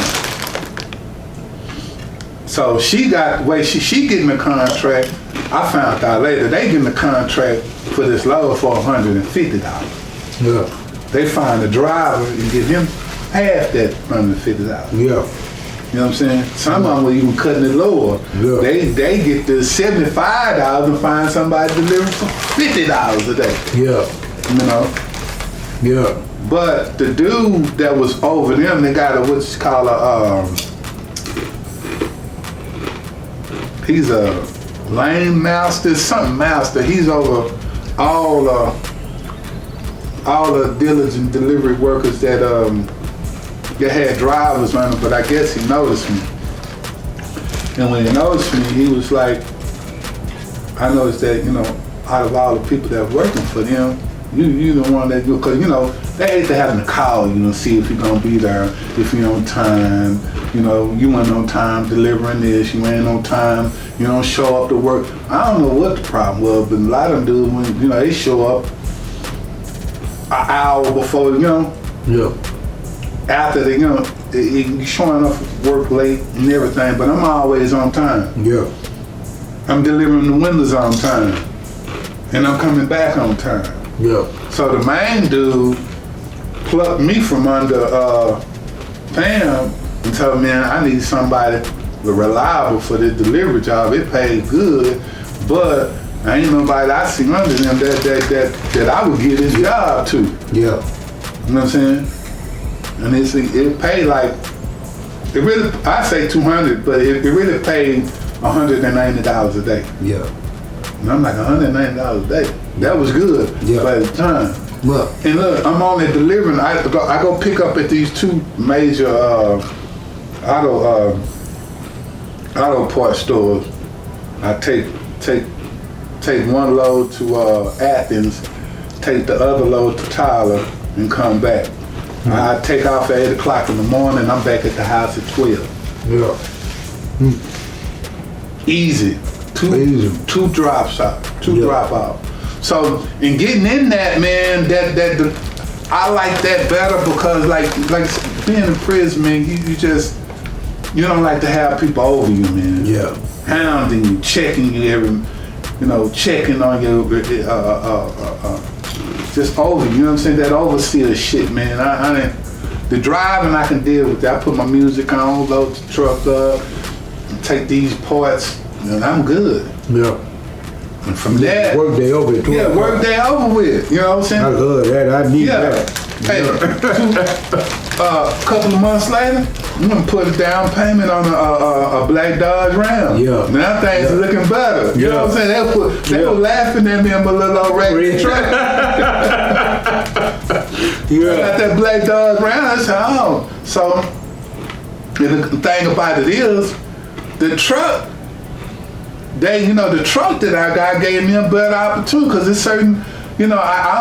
So she got, the way she getting the contract, I found out later, they getting the contract for this load for $150. Yeah. They find a driver and give him half that $150. Yeah. You know what I'm saying? Some of them were even cutting it lower. Yeah. They get the $75 and find somebody delivering for $50 a day. Yeah. You know? Yeah. But the dude that was over them, they got what's called he's a lane master, something master. He's over all the diligent delivery workers that had drivers on them, but I guess he noticed me. And when he noticed me, he was like, I noticed that, out of all the people that working for them, you the one that do, because they hate to having to call you and see if you're gonna be there, if you're on time. You ain't on time delivering this, you ain't on time, you don't show up to work. I don't know what the problem was, but a lot of them dudes, when they show up an hour before, Yeah. after they, you showing up for work late and everything, but I'm always on time. Yeah. I'm delivering the windows on time, and I'm coming back on time. Yeah. So the main dude plucked me from under Pam and told me, man, I need somebody reliable for this delivery job. It paid good, but ain't nobody I see under them that I would give this job to. Yeah. You know what I'm saying? And it paid like, it really, I say 200, but it really paid $190 a day. Yeah. And I'm like, $190 a day. That was good by the time. Look. And look, I'm on there delivering. I go pick up at these two major auto parts stores. I take one load to Athens, take the other load to Tyler, and come back. Mm-hmm. I take off at 8 o'clock in the morning. I'm back at the house at 12. Yeah. Easy. Two drops out. Drop out. So in getting in that, man, I like that better because like being in prison, man, you don't like to have people over you, man. Yeah. Hounding you, checking you checking on you, just over you. You know what I'm saying? That overseer shit, man. The driving I can deal with that. I put my music on, load the truck up, take these parts, and I'm good. Yeah. And from that, work day over with. Yeah, work day over with. You know what I'm saying? I love that. I need that. Hey, a couple of months later, I'm gonna put a down payment on a black Dodge Ram. Yeah. Now things are looking better. You know what I'm saying? They were laughing at me in my little old red truck. I got that black Dodge Ram. I said, oh. So the thing about it is, the truck. The truck that I got gave me a better opportunity because it's certain. I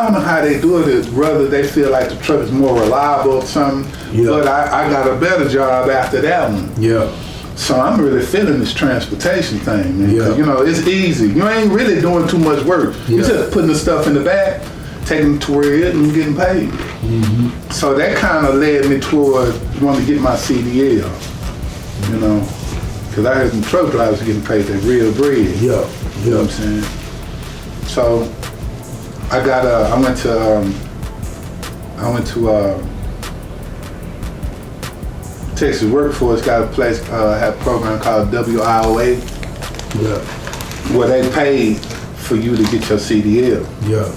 don't know how they do it, whether they feel like the truck is more reliable or something, but I got a better job after that one. Yeah. So I'm really feeling this transportation thing, man. Yeah. 'Cause, it's easy. You ain't really doing too much work. Yeah. You're just putting the stuff in the back, taking it to where it is and getting paid. Mm-hmm. So that kind of led me toward wanting to get my CDL, because I heard some truck drivers getting paid that real bread. Yeah. You know what I'm saying? So I went to Texas Workforce, got a place, had a program called WIOA, where they paid for you to get your CDL. Yeah.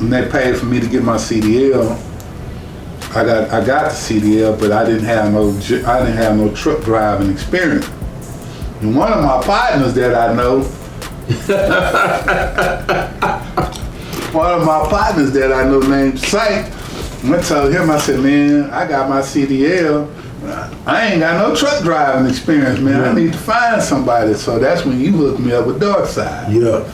And they paid for me to get my CDL. I got the CDL, but I didn't have no truck driving experience. And one of my partners that I know, named Psyche, I told him, I said, man, I got my CDL. I ain't got no truck driving experience, man. I need to find somebody. So that's when you hooked me up with Darkside. Yeah.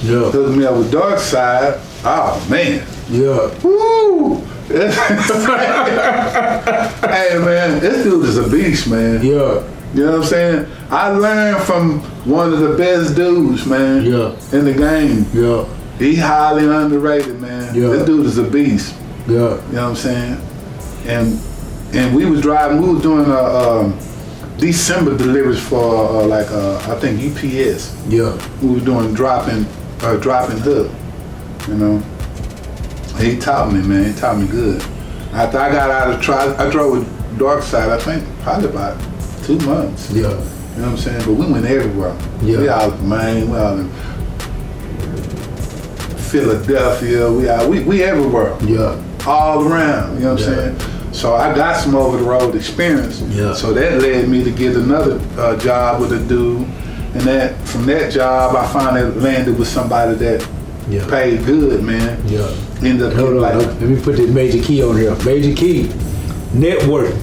Yeah. Hooked me up with Darkside. Oh, man. Yeah. Woo! Hey, man, this dude is a beast, man. Yeah. You know what I'm saying? I learned from one of the best dudes, man, in the game. Yeah. He highly underrated, man. Yeah. This dude is a beast. Yeah. You know what I'm saying? And we was doing December deliveries for I think UPS. Yeah. We was doing dropping hook, He taught me, man. He taught me good. After I got out of I drove with Darkside, I think probably about 2 months. Yeah. You know what I'm saying? But we went everywhere. Yeah. We all in Maine, we all in Philadelphia, we everywhere. Yeah. All around, you know what I'm saying? So I got some over the road experience. Yeah. So that led me to get another job with a dude. And from that job I finally landed with somebody that paid good, man. Yeah. Ended up Hold on, let me put this major key on here. Major key. Network.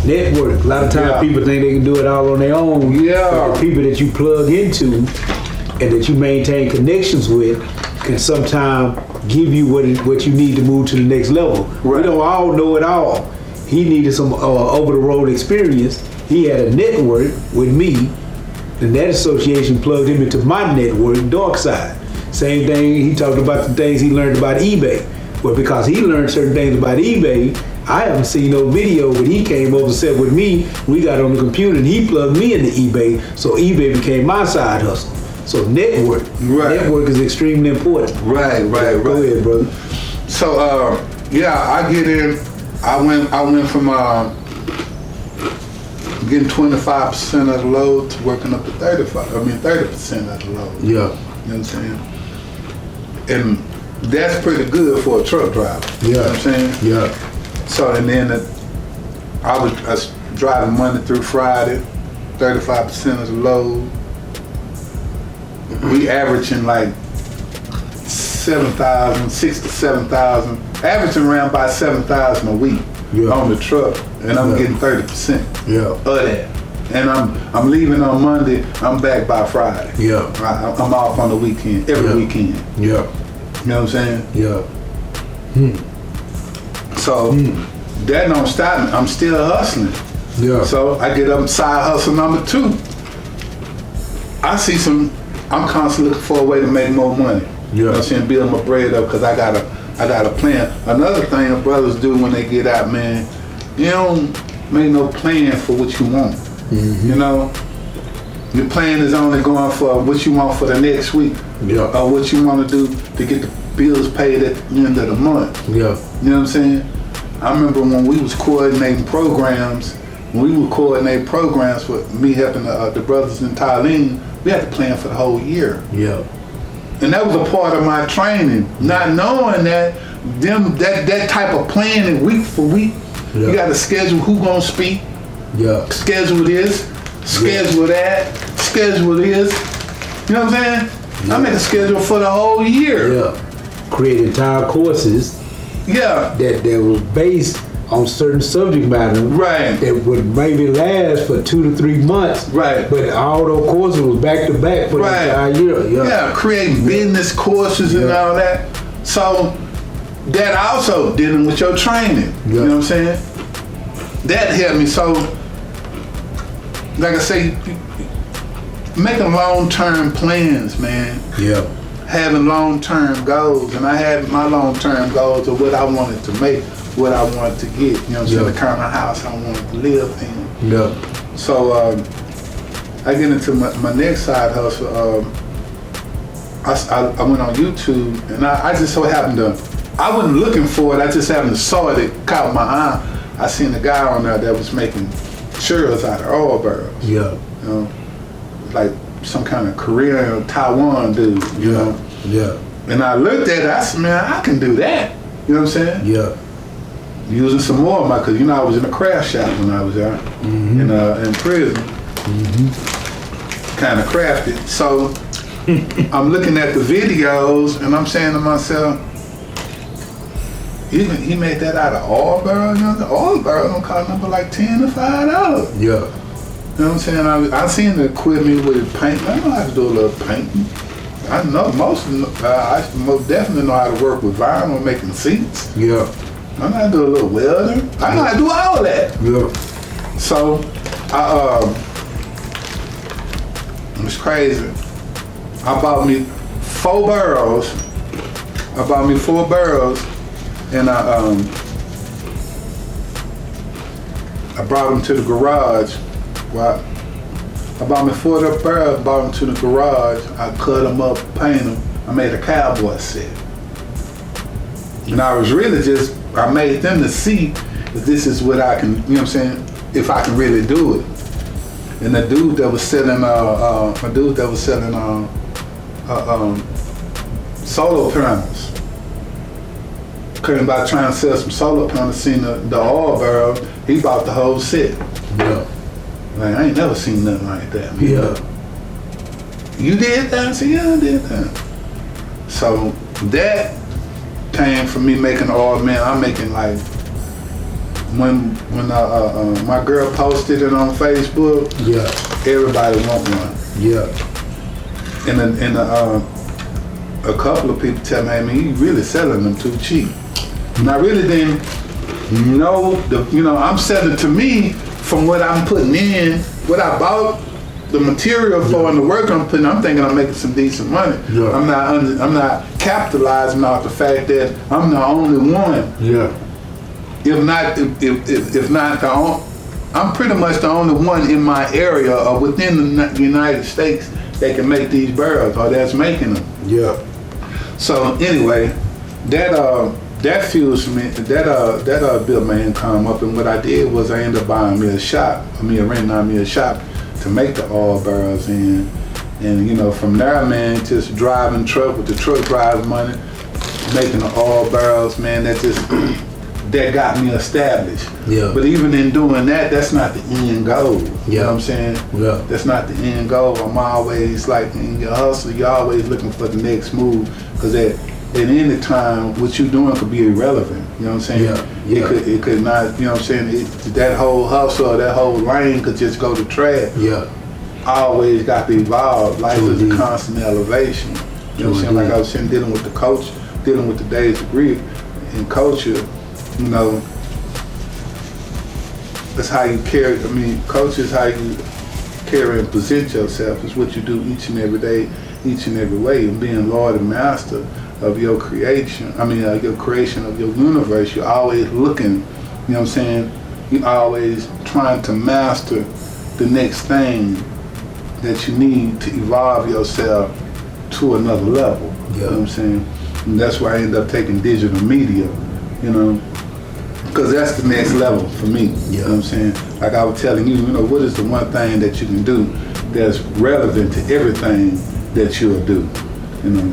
A lot of times people think they can do it all on their own. Yeah. But the people that you plug into and that you maintain connections with can sometimes give you what you need to move to the next level. Right. We don't all know it all. He needed some over-the-road experience. He had a network with me, and that association plugged him into my network, Darkside. Same thing, he talked about the things he learned about eBay. Well, because he learned certain things about eBay, I haven't seen no video, but he came over and sat with me. We got on the computer and he plugged me into eBay, so eBay became my side hustle. So network. Right. Network is extremely important. Right. Go ahead, brother. So I get in. I went from getting 25% of the load to working up to 30% of the load. Yeah. You know what I'm saying? And that's pretty good for a truck driver. You know what I'm saying? Yeah. So and then I was driving Monday through Friday, 35% of the load. We averaging like 7,000, 6,000 to 7,000, averaging around by 7,000 a week on the truck, and I'm getting 30% of that. And I'm leaving on Monday. I'm back by Friday. Yeah. I'm off on the weekend, every weekend. Yeah. You know what I'm saying? Yeah. So that don't stop me. I'm still hustling. Yeah. So I get up side hustle number 2. I see some I'm constantly looking for a way to make more money. You know what I'm saying? Build my bread up because I got a plan. Another thing that brothers do when they get out, man, you don't make no plan for what you want. You know? Your plan is only going for what you want for the next week. Or what you want to do to get the bills paid at the end of the month. You know what I'm saying? I remember when we was coordinating programs, for me helping the brothers in Thailand, we had to plan for the whole year. And that was a part of my training, not knowing that that type of planning week for week. You got to schedule who gonna speak, schedule this, schedule that, schedule this. You know what I'm saying? I make a schedule for the whole year. Create entire courses. That was based on certain subject matter. That would maybe last for 2 to 3 months. But all those courses was back to back for the entire year. Creating business courses and all that. So that also dealing with your training. You know what I'm saying? That helped me. So like I say, making long-term plans, man. Having long-term goals, and I had my long-term goals of what I wanted to make, what I wanted to get. You know what I'm saying? The kind of house I wanted to live in. So I get into my next side hustle. I went on YouTube, and I just so happened to. I wasn't looking for it. I just happened to saw it. It caught my eye. I seen a guy on there that was making churros out of oil barrels. You know, like some kind of Korean or Taiwan dude. You know. And I looked at it. I said, man, I can do that. You know what I'm saying? Using some more of my, cause you know I was in a craft shop when I was there in prison. Kind of crafted. So I'm looking at the videos and I'm saying to myself, he made that out of oil barrel. You know, the oil barrel don't cost nothing but like $10 to $5. You know what I'm saying? I seen the equipment with paint. I know how to do a little painting. I know I most definitely know how to work with vinyl, making seats. I know how to do a little welding. I know how to do all that. So it was crazy. I bought me 4 barrels. And I brought them to the garage. Well, I bought me 4 barrels, brought them to the garage. I cut them up, paint them. I made a cowboy set. And I was really I made them to see that this is what I can, you know what I'm saying, if I can really do it. And the dude that was selling, solar panels, came by trying to sell some solar panels, seen the oil barrel, he bought the whole set. Like, I ain't never seen nothing like that. Man. You did that? I said, yeah, I did that. So that came from me making oil, man. I'm making like, when my girl posted it on Facebook, everybody want one. And a couple of people tell me, hey man, you really selling them too cheap. And I really didn't know I'm selling to me from what I'm putting in, what I bought the material for and the work I'm putting. I'm thinking I'm making some decent money. I'm not capitalizing off the fact that I'm the only one. If not I'm pretty much the only one in my area or within the United States that can make these barrels or that's making them. So anyway, that fuels me. That built my income up. And what I did was I ended up buying me a shop. Renting out me a shop to make the oil barrels in. And from there, man, just driving truck with the truck driver money, making the oil barrels, man. That got me established. But even in doing that, that's not the end goal. You know what I'm saying? That's not the end goal. I'm always like, in your hustle, you're always looking for the next move. Because at any time, what you're doing could be irrelevant. You know what I'm saying? It could not, you know what I'm saying? That whole hustle or that whole lane could just go to trash. I always got to evolve. Life is a constant elevation. You know what I'm saying? Like I was saying, dealing with the coach, dealing with the days of grief and culture. That's how you carry. Culture is how you carry and present yourself. It's what you do each and every day each and every way, and being Lord and Master of your creation. Your creation of your universe. You're always looking. You know what I'm saying? You're always trying to master the next thing that you need to evolve yourself to another level. You know what I'm saying? And that's why I end up taking digital media, you know, because that's the next level for me. You know what I'm saying? Like I was telling you, you know, what is the one thing that you can do that's relevant to everything that you'll do, you know?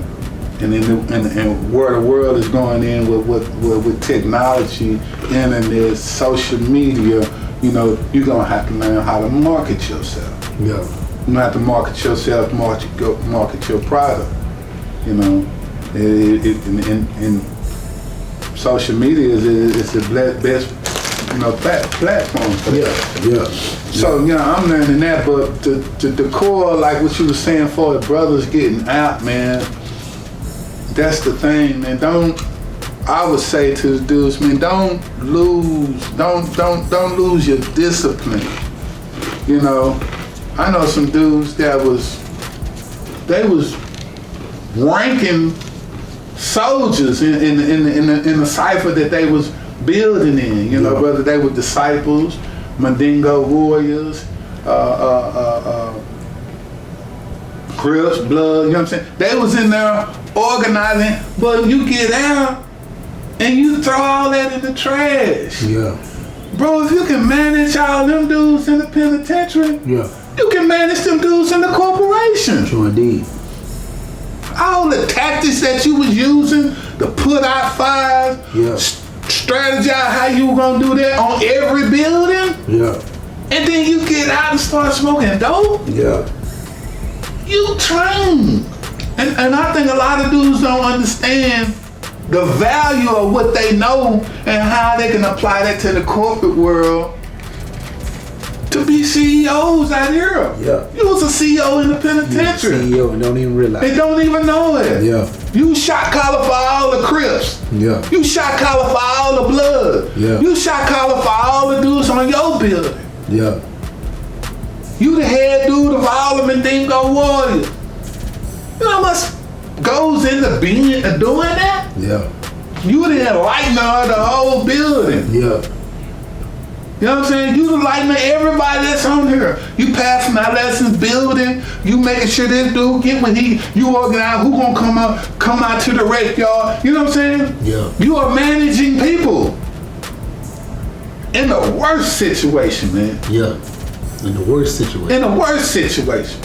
And where the world is going in with technology, internet, social media, you know, you're gonna have to learn how to market yourself. Yeah. You're gonna have to market yourself, market your product. You know, and social media is the best, you know, platform for that. Yeah. So, you know, I'm learning that, but the core, like what you were saying, for the brothers getting out, man, that's the thing, man. I would say to the dudes, man, don't lose your discipline. You know, I know some dudes that was ranking soldiers in the cipher that they was building in. You know, whether they were disciples, Mandingo warriors, Crips, Blood. You know what I'm saying? They was in there organizing, but you get out and you throw all that in the trash. Yeah. Bro, if you can manage all them dudes in the penitentiary, you can manage them dudes in the corporation. True indeed. All the tactics that you was using to put out fires, strategize how you were gonna do that on every building, and then you get out and start smoking dope. You train. And I think a lot of dudes don't understand the value of what they know and how they can apply that to the corporate world to be CEOs out here. You was a CEO in the penitentiary. CEO and don't even realize. They don't even know it. You shot collar for all the Crips. You shot collar for all the Blood. You shot collar for all the dudes on your building. You the head dude of all the Mandingo warriors. You know how much goes into doing that? You the enlightener of the whole building. You know what I'm saying? You the enlightener of everybody that's on here. You passing our lessons, building. You making sure this dude get what you organize who gonna come out to the rake yard. You know what I'm saying? You are managing people in the worst situation, man. In the worst situation. In the worst situation.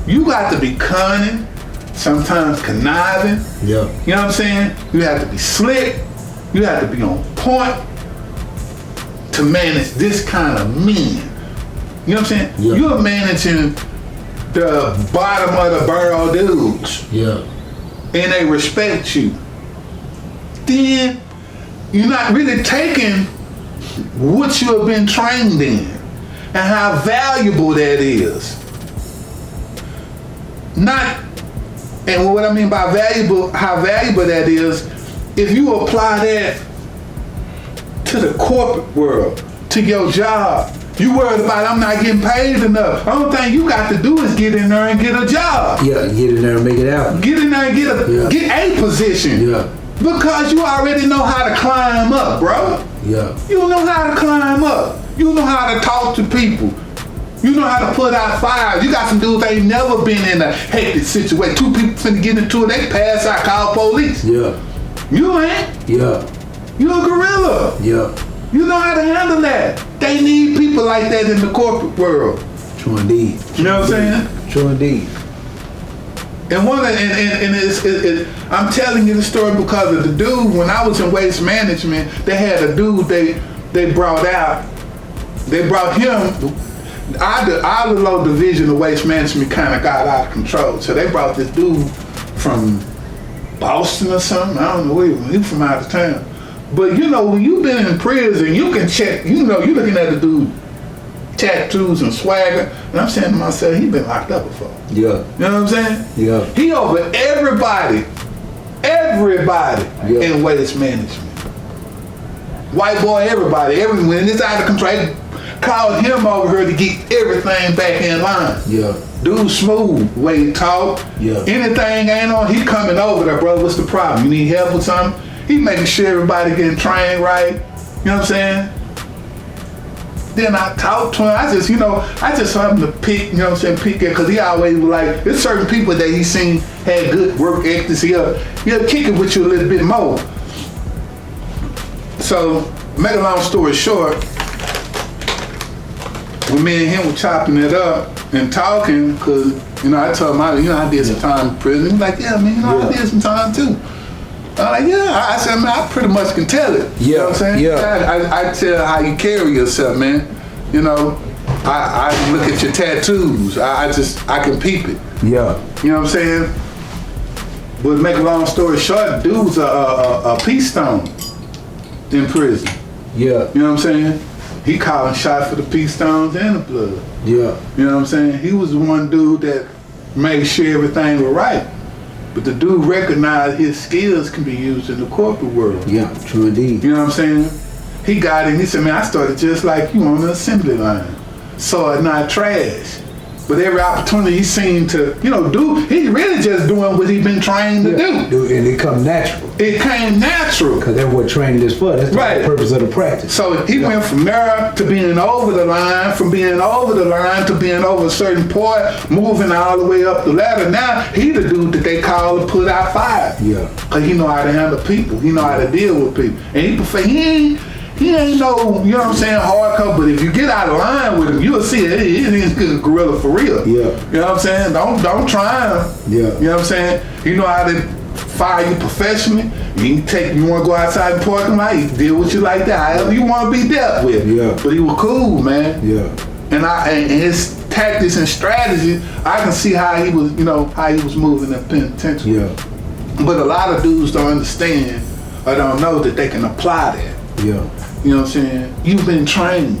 You got to be cunning, sometimes conniving. You know what I'm saying? You have to be slick. You have to be on point to manage this kind of men. You know what I'm saying? You're managing the bottom of the barrel dudes. And they respect you. Then you're not really taking what you have been trained in and how valuable that is. And what I mean by valuable, how valuable that is, if you apply that to the corporate world, to your job, you worried about I'm not getting paid enough. The only thing you got to do is get in there and get a job. Get in there and make it out. Get in there and get a position. Because you already know how to climb up, bro. You know how to climb up. You know how to talk to people. You know how to put out fires. You got some dudes that ain't never been in a hectic situation. Two people finna get into it, they pass out, call police. You ain't. You a gorilla. You know how to handle that. They need people like that in the corporate world. True indeed. You know what I'm saying? True indeed. And I'm telling you the story because of the dude. When I was in waste management, they had a dude they brought out. They brought him. Our little division of waste management kind of got out of control. So they brought this dude from Boston or something. I don't know where he was. He was from out of town. But you know, when you've been in prison, you can check. You know, you're looking at the dude, tattoos and swagger. And I'm saying to myself, he been locked up before. You know what I'm saying? He over everybody in waste management. White boy, everybody, when it's out of control, called him over here to get everything back in line. Yeah. Dude smooth, way he talk. Yeah. Anything ain't on, he coming over there, brother. What's the problem? You need help with something? He making sure everybody getting trained right. You know what I'm saying? Then I talked to him. I just heard him to pick, you know what I'm saying, pick it, because he always was like, there's certain people that he seen had good work ethics. He'll kick it with you a little bit more. So, make a long story short, when me and him were chopping it up and talking, because, I told him, I did some time in prison. He's like, yeah, man, I did some time too. I'm like, yeah. I said, man, I pretty much can tell it. You know what I'm saying? Yeah. I tell how you carry yourself, man. I look at your tattoos. I can peep it. Yeah. You know what I'm saying? But make a long story short, dude's a peace stone in prison. Yeah. You know what I'm saying? He calling shots for the peace stones and the blood. Yeah. You know what I'm saying? He was the one dude that made sure everything was right. But the dude recognized his skills can be used in the corporate world. Yeah, true indeed. You know what I'm saying? He got it and he said, man, I started just like you on the assembly line. Saw it, not trash. But every opportunity he seemed to, do, he really just doing what he been trained to do. And it come natural. It came natural. Because that's what training is for. That's the whole purpose of the practice. So he went from there to being over the line, from being over the line to being over a certain point, moving all the way up the ladder. Now he the dude that they call to put out fire. Yeah. Because he know how to handle people. He know how to deal with people. And he ain't no, you know what I'm saying, hardcore, but if you get out of line with him, you'll see it. He's a gorilla for real. Yeah. You know what I'm saying? Don't try him. Yeah. You know what I'm saying? He know how to fire you professionally. You want to go outside the parking lot, he deal with you like that. However you want to be dealt with. Yeah. But he was cool, man. Yeah. And his tactics and strategies, I can see how he was, how he was moving in the penitentiary. Yeah. But a lot of dudes don't understand or don't know that they can apply that. Yeah. You know what I'm saying? You've been trained.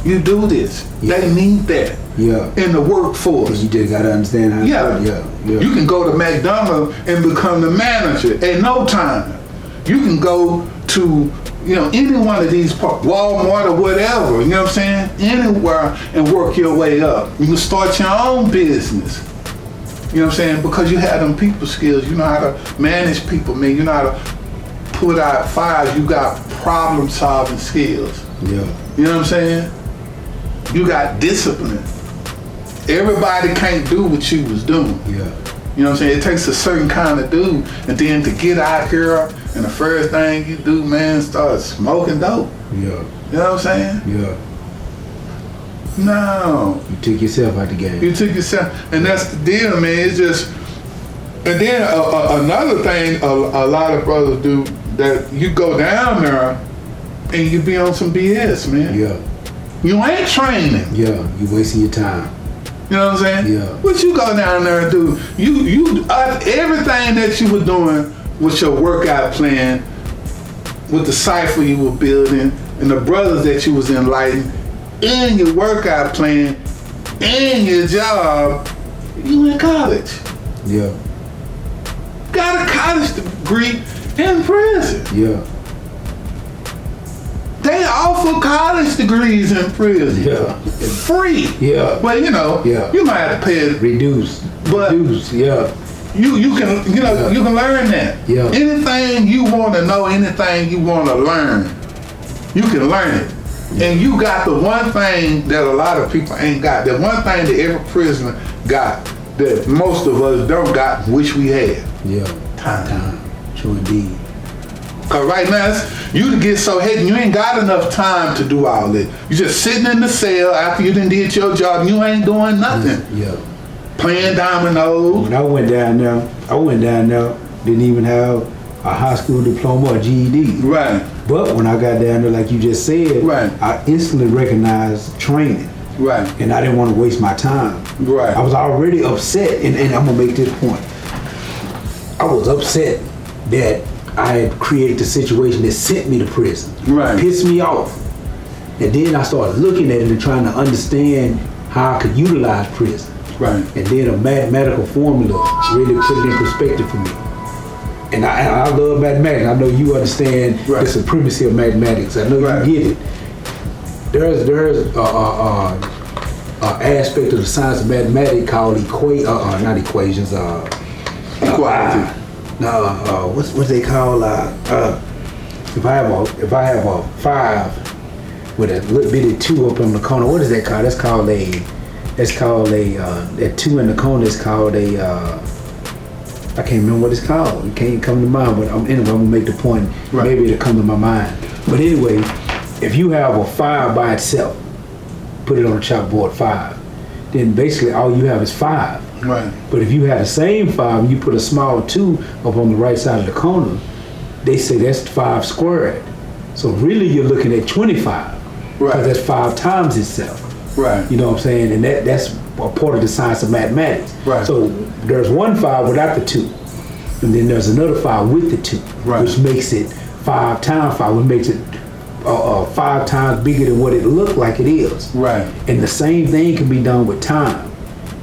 You do this. Yeah. They need that. Yeah. In the workforce. You just gotta understand how. Yeah. You can go to McDonald's and become the manager at no time. You can go to, any one of these Walmart or whatever, you know what I'm saying? Anywhere and work your way up. You can start your own business. You know what I'm saying? Because you have them people skills. You know how to manage people, man. You know how to put out fires. You got problem solving skills. Yeah. You know what I'm saying? You got discipline. Everybody can't do what you was doing. Yeah. You know what I'm saying? It takes a certain kind of dude. And then to get out here and the first thing you do, man, start smoking dope. Yeah. You know what I'm saying? Yeah. No. You took yourself out the game. You took yourself, and that's the deal, man. It's just, and then another thing a lot of brothers do, that you go down there and you be on some BS, man. Yeah. You ain't training. Yeah. You wasting your time. You know what I'm saying? Yeah. What you go down there and do? You everything that you were doing with your workout plan, with the cipher you were building, and the brothers that you was enlightening, and your workout plan, and your job, you in college. Yeah. Got a college degree in prison. Yeah. They offer college degrees in prison. Yeah. Free. Yeah. Well, Yeah. you might have to pay it. Reduce. But Yeah. you can you can learn that. Yeah. Anything you want to know, anything you want to learn, you can learn it. And you got the one thing that a lot of people ain't got. The one thing that every prisoner got that most of us don't got, which we have. Yeah. Time. True indeed. Cause right now, you to get so hidden, you ain't got enough time to do all that. You just sitting in the cell after you done did your job, you ain't doing nothing. Yeah. Playing dominoes. When I went down there, didn't even have a high school diploma or GED. Right. But when I got down there, like you just said, Right. I instantly recognized training. Right. And I didn't want to waste my time. Right. I was already upset, and I'm gonna make this point. I was upset that I had created a situation that sent me to prison. Right. Pissed me off. And then I started looking at it and trying to understand how I could utilize prison. Right. And then a mathematical formula really put it in perspective for me. And I love mathematics. I know you understand Right. the supremacy of mathematics. I know Right. you get it. there's aspect of the science of mathematics called not equations. Equality. What's they call? If I have a 5 with a little bitty 2 up on the corner, what is that called? That's called that 2 in the corner is called I can't remember what it's called. It can't come to mind, but anyway, I'm gonna make the point. Right. Maybe it'll come to my mind. But anyway, if you have a 5 by itself, put it on a chalkboard 5, then basically all you have is 5. Right. But if you have the same 5 and you put a small 2 up on the right side of the corner, they say that's 5 squared. So really you're looking at 25. Right. Because that's 5 times itself. Right. You know what I'm saying? And that's a part of the science of mathematics. Right. So there's one 5 without the 2. And then there's another 5 with the 2. Right. Which makes it 5 times 5, which makes it 5 times bigger than what it looked like it is. Right. And the same thing can be done with time.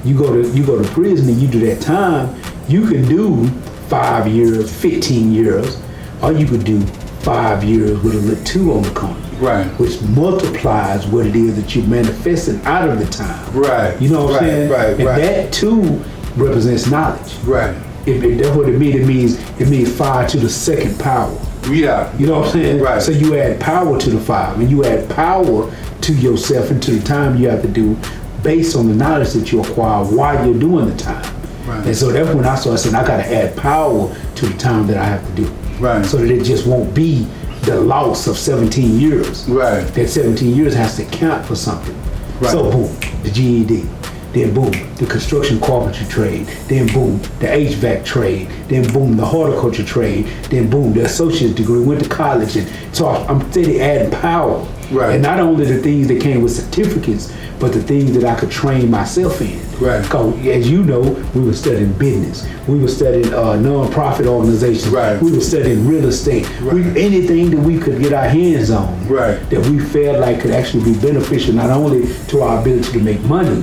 You go to prison and you do that time, you can do 5 years, 15 years, or you could do 5 years with a little 2 on the corner. Right. Which multiplies what it is that you're manifesting out of the time. Right. You know what I'm saying? Right. And that too represents knowledge. Right. If that's what it means. It means 5 to the second power. Yeah. You know what I'm saying? Right. So you add power to the 5, and you add power to yourself and to the time you have to do based on the knowledge that you acquire while you're doing the time. Right. And so that's when I started saying I got to add power to the time that I have to do. Right. So that it just won't be the loss of 17 years. Right. That 17 years has to count for something. Right. So boom, the GED. Then boom, the construction carpentry trade. Then boom, the HVAC trade. Then boom, the horticulture trade. Then boom, the associate's degree. Went to college. And so I'm steady adding power. Right. And not only the things that came with certificates, but the things that I could train myself in. Right. Because as you know, we were studying business. We were studying non-profit organizations. Right. We were studying real estate. Right. Anything that we could get our hands on. Right. That we felt like could actually be beneficial not only to our ability to make money,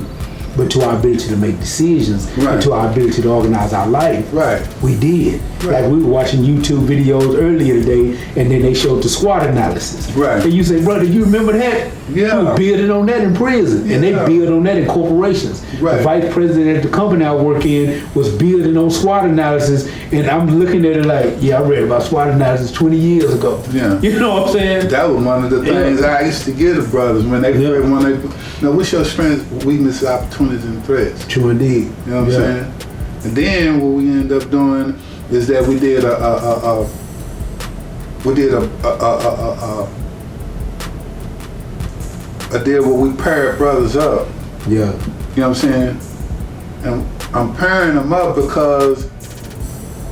but to our ability to make decisions, Right. and to our ability to organize our life. Right. We did. Right. Like we were watching YouTube videos earlier today, and then they showed the SWOT analysis. Right. And you say, brother, you remember that? Yeah. We were building on that in prison, and they Yeah. build on that in corporations. Right. The vice president at the company I work in was building on SWOT analysis, and I'm looking at it like, yeah, I read about SWOT analysis 20 years ago. Yeah. You know what I'm saying? That was one of the things I used to give the brothers when they now what's your strengths, weaknesses, opportunities, and threats? True indeed. You know what I'm saying? And then what we end up doing is that we did a deal where we paired brothers up. Yeah. You know what I'm saying? And I'm pairing them up because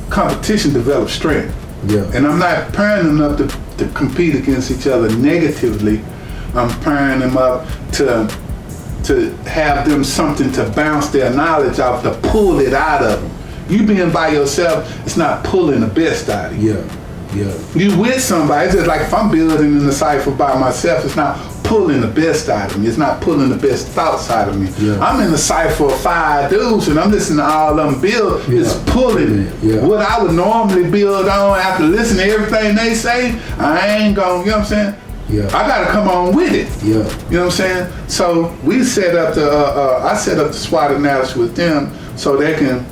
competition develops strength. Yeah. And I'm not pairing them up to compete against each other negatively. I'm pairing them up to have them something to bounce their knowledge off, to pull it out of them. You being by yourself, it's not pulling the best out of you. Yeah. Yeah. You with somebody, it's just like if I'm building in the cipher by myself, it's not pulling the best out of me. It's not pulling the best thoughts out of me. Yeah. I'm in the cipher of 5 dudes and I'm listening to all of them build. Yeah. It's pulling Yeah. what I would normally build on after listening to everything they say. I ain't gonna, you know what I'm saying? Yeah. I gotta come on with it. Yeah. You know what I'm saying? So we set up I set up the SWOT analysis with them so they can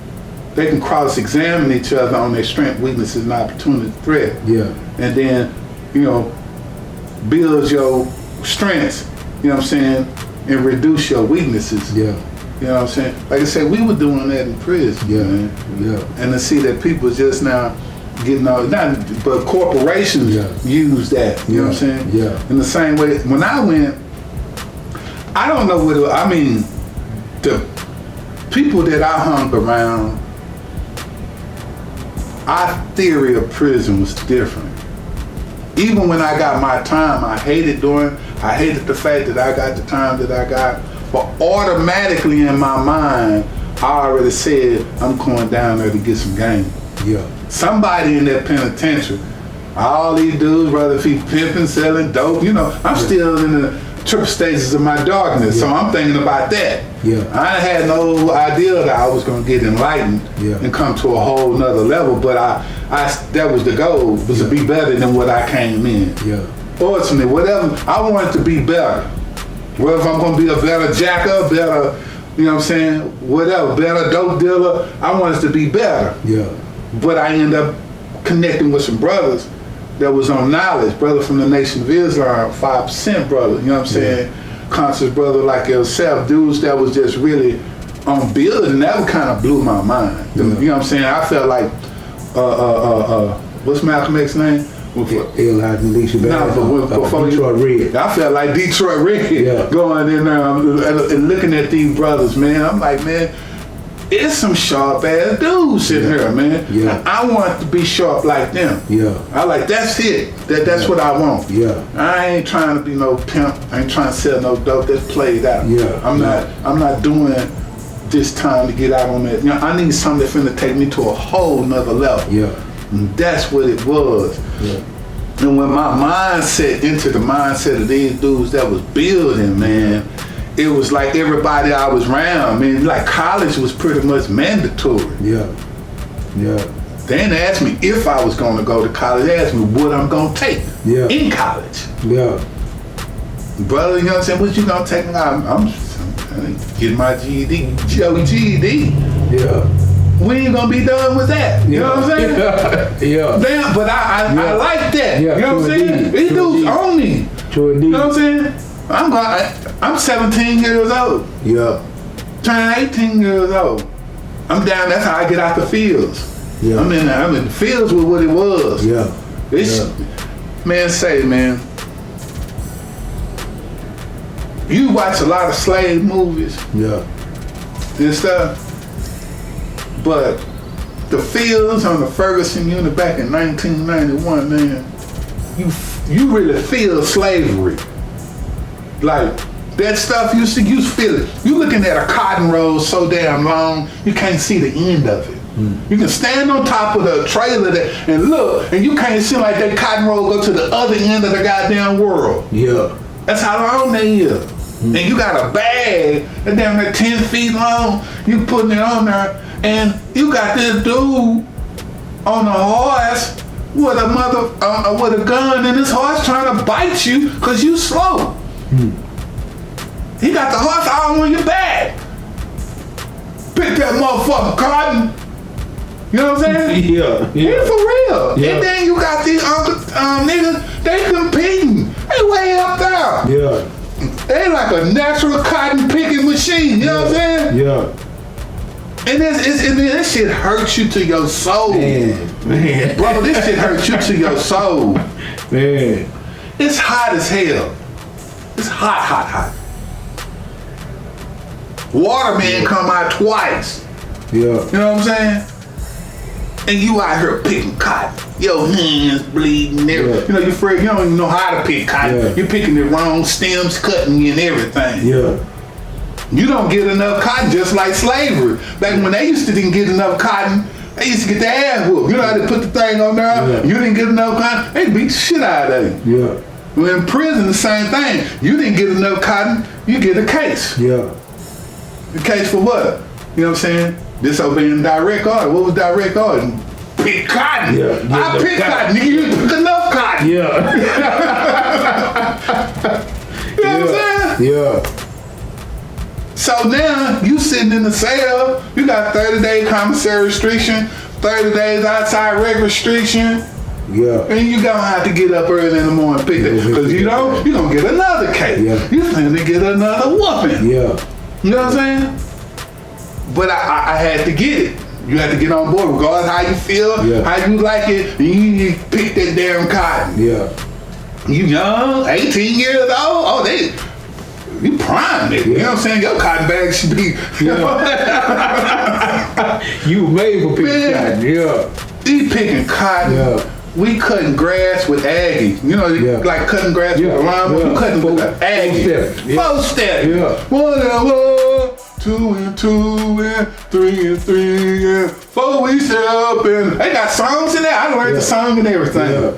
cross-examine each other on their strength, weaknesses, and opportunity, threat. Yeah. And then, you know, build your strengths, you know what I'm saying, and reduce your weaknesses. Yeah. You know what I'm saying? Like I said, we were doing that in prison, Yeah. man. Yeah. And to see that people just now getting all, but corporations use that, you know what I'm saying? Yeah. In the same way, when I went, I don't know the people that I hung around, our theory of prison was different. Even when I got my time, I hated the fact that I got the time that I got, but automatically in my mind, I already said, I'm going down there to get some game. Yeah. Somebody in that penitentiary, all these dudes, whether if he's pimping, selling dope, you know, I'm still in the triple stages of my darkness, so I'm thinking about that. Yeah. I had no idea that I was going to get enlightened and come to a whole nother level, but I that was the goal, was to be better than what I came in. Yeah. ultimately, whatever, I want it to be better. Well, if I'm gonna be a better jacker, better, you know what I'm saying, whatever, better dope dealer, I want it to be better. Yeah. But I end up connecting with some brothers that was on knowledge, brother from the Nation of Islam, 5% brother, you know what I'm saying? Conscious brother like yourself, dudes that was just really on building, that kind of blew my mind. You know what I'm saying? I felt like, what's Malcolm X's name? Detroit Red. I felt like Detroit Red going in there and looking at these brothers, man. I'm like, man, it's some sharp ass dudes sitting here, man. Yeah. I want to be sharp like them. Yeah. I like, that's it. That's what I want. Yeah. I ain't trying to be no pimp. I ain't trying to sell no dope. That's played out. Yeah. I'm not doing this time to get out on that. You know, I need something that's finna take me to a whole nother level. Yeah. And that's what it was. Yeah. And when my mindset into the mindset of these dudes that was building, man, it was like everybody I was around, man, like college was pretty much mandatory. Yeah. Yeah. They didn't ask me if I was gonna go to college, they asked me what I'm gonna take in college. Yeah. Brother, you know what I'm saying? What you gonna take? I'm getting my GED, GED. Yeah. We ain't gonna be done with that. You know what I'm saying? Yeah. Damn, but I like that. Yeah, you know what I'm saying? These dudes own me. True indeed. You know what I'm saying? I'm 17 years old. Yeah. Turning 18 years old. I'm down. That's how I get out the fields. Yeah. I'm in the fields with what it was. Yeah. Man, you watch a lot of slave movies. Yeah. And stuff. But the fields on the Ferguson unit back in 1991, man, you really feel slavery. Like that stuff you feel it. You looking at a cotton roll so damn long, you can't see the end of it. You can stand on top of the trailer there and look, and you can't see like that cotton roll go to the other end of the goddamn world. Yeah. That's how long they is. And you got a bag that damn near 10 feet long, you putting it on there, and you got this dude on a horse with a gun, and this horse trying to bite you because you slow. He got the horse all on your back. Pick that motherfucker cotton. You know what I'm saying? Yeah. He for real. Yeah. And then you got these niggas, they competing. They way up there. Yeah. They like a natural cotton picking machine. You know what I'm saying? Yeah. And this shit hurts you to your soul. Man. Brother, this shit hurts you to your soul. Man. It's hot as hell. It's hot. Waterman come out twice. Yeah. You know what I'm saying? And you out here picking cotton. Your hands bleeding and everything. Yeah. You know, you afraid you don't even know how to pick cotton. Yeah. You're picking the wrong stems, cutting you and everything. Yeah. You don't get enough cotton, just like slavery. Back when they didn't get enough cotton, they used to get their ass whooped. You know how they put the thing on there? Yeah. You didn't get enough cotton, they beat the shit out of you. Yeah. Well, in prison, the same thing. You didn't get enough cotton, you get a case. Yeah. A case for what? You know what I'm saying? Disobeying direct order. What was direct order? Pick cotton. Yeah. I pick cotton. Nigga, you pick enough cotton. Yeah. You know what I'm saying? Yeah. So now you sitting in the cell, you got 30-day commissary restriction, 30 days outside rec restriction, Yeah. and you gonna have to get up early in the morning and pick it, because you know you're gonna get another case. Yeah. You finna get another whooping. Yeah. You know what I'm saying? But I had to get it. You had to get on board, regardless how you feel, how you like it, and you pick that damn cotton. Yeah. You young, 18 years old, oh you prime nigga. You know what I'm saying? Your cotton bag should be. You made for picking cotton. Yeah. He picking cotton. Yeah. We cutting grass with Aggie. You know, like cutting grass with a lawnmower. You cutting with an Aggie. 4 step. Yeah. 1 and 1, 2 and 2 and 3 and 3 and 4 we step and they got songs in there. I learned the song and everything. Yeah.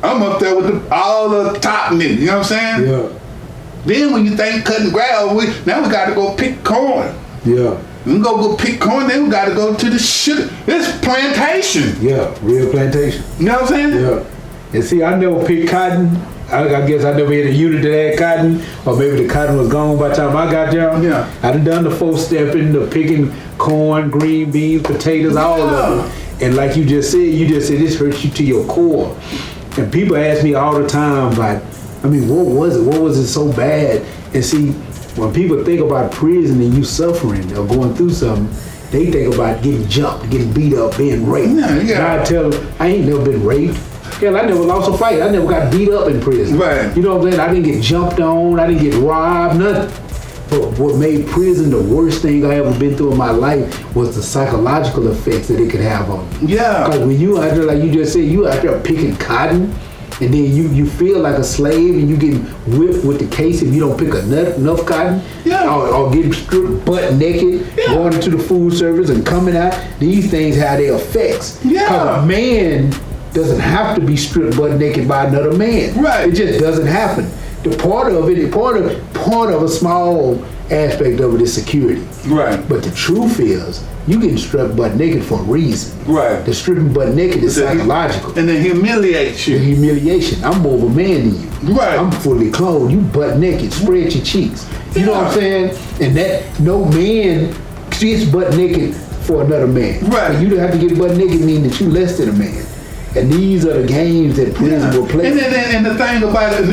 I'm up there with all the top niggas. You know what I'm saying? Yeah. Then when you think cutting grass, now we got to go pick corn. Yeah. We can go pick corn, then we got to go to the shit. It's plantation. Yeah. Real plantation. You know what I'm saying? Yeah. And see, I never picked cotton I guess I never hit a unit that had cotton, or maybe the cotton was gone by the time I got there. Yeah. I done the 4-stepping, the picking corn, green beans, potatoes, all of it. And like you just said this hurts you to your core. And people ask me all the time about, I mean, what was it? What was it so bad? And see, when people think about prison and you suffering or going through something, they think about getting jumped, getting beat up, being raped. Yeah. And I tell them, I ain't never been raped. Hell, I never lost a fight. I never got beat up in prison. Right. You know what I'm saying? I didn't get jumped on. I didn't get robbed, nothing. But what made prison the worst thing I ever been through in my life was the psychological effects that it could have on me. Yeah. Because when you out there, like you just said, you out there picking cotton, and then you feel like a slave, and you getting whipped with the case if you don't pick enough cotton. Yeah. Or getting stripped butt naked, going into the food service and coming out. These things have their effects. Yeah. Because a man doesn't have to be stripped butt naked by another man. Right. It just doesn't happen. The part of a small aspect of it is security. Right. But the truth is, you getting stripped butt naked for a reason. Right. The stripping butt naked is psychological. And then humiliates The you. humiliation. I'm more of a man than you. Right. I'm fully clothed. You butt naked. Spread your cheeks. You know what I'm saying? And that no man gets butt naked for another man. Right. For you to have to get butt naked mean that you less than a man. And these are the games that prison will play. And the thing about it,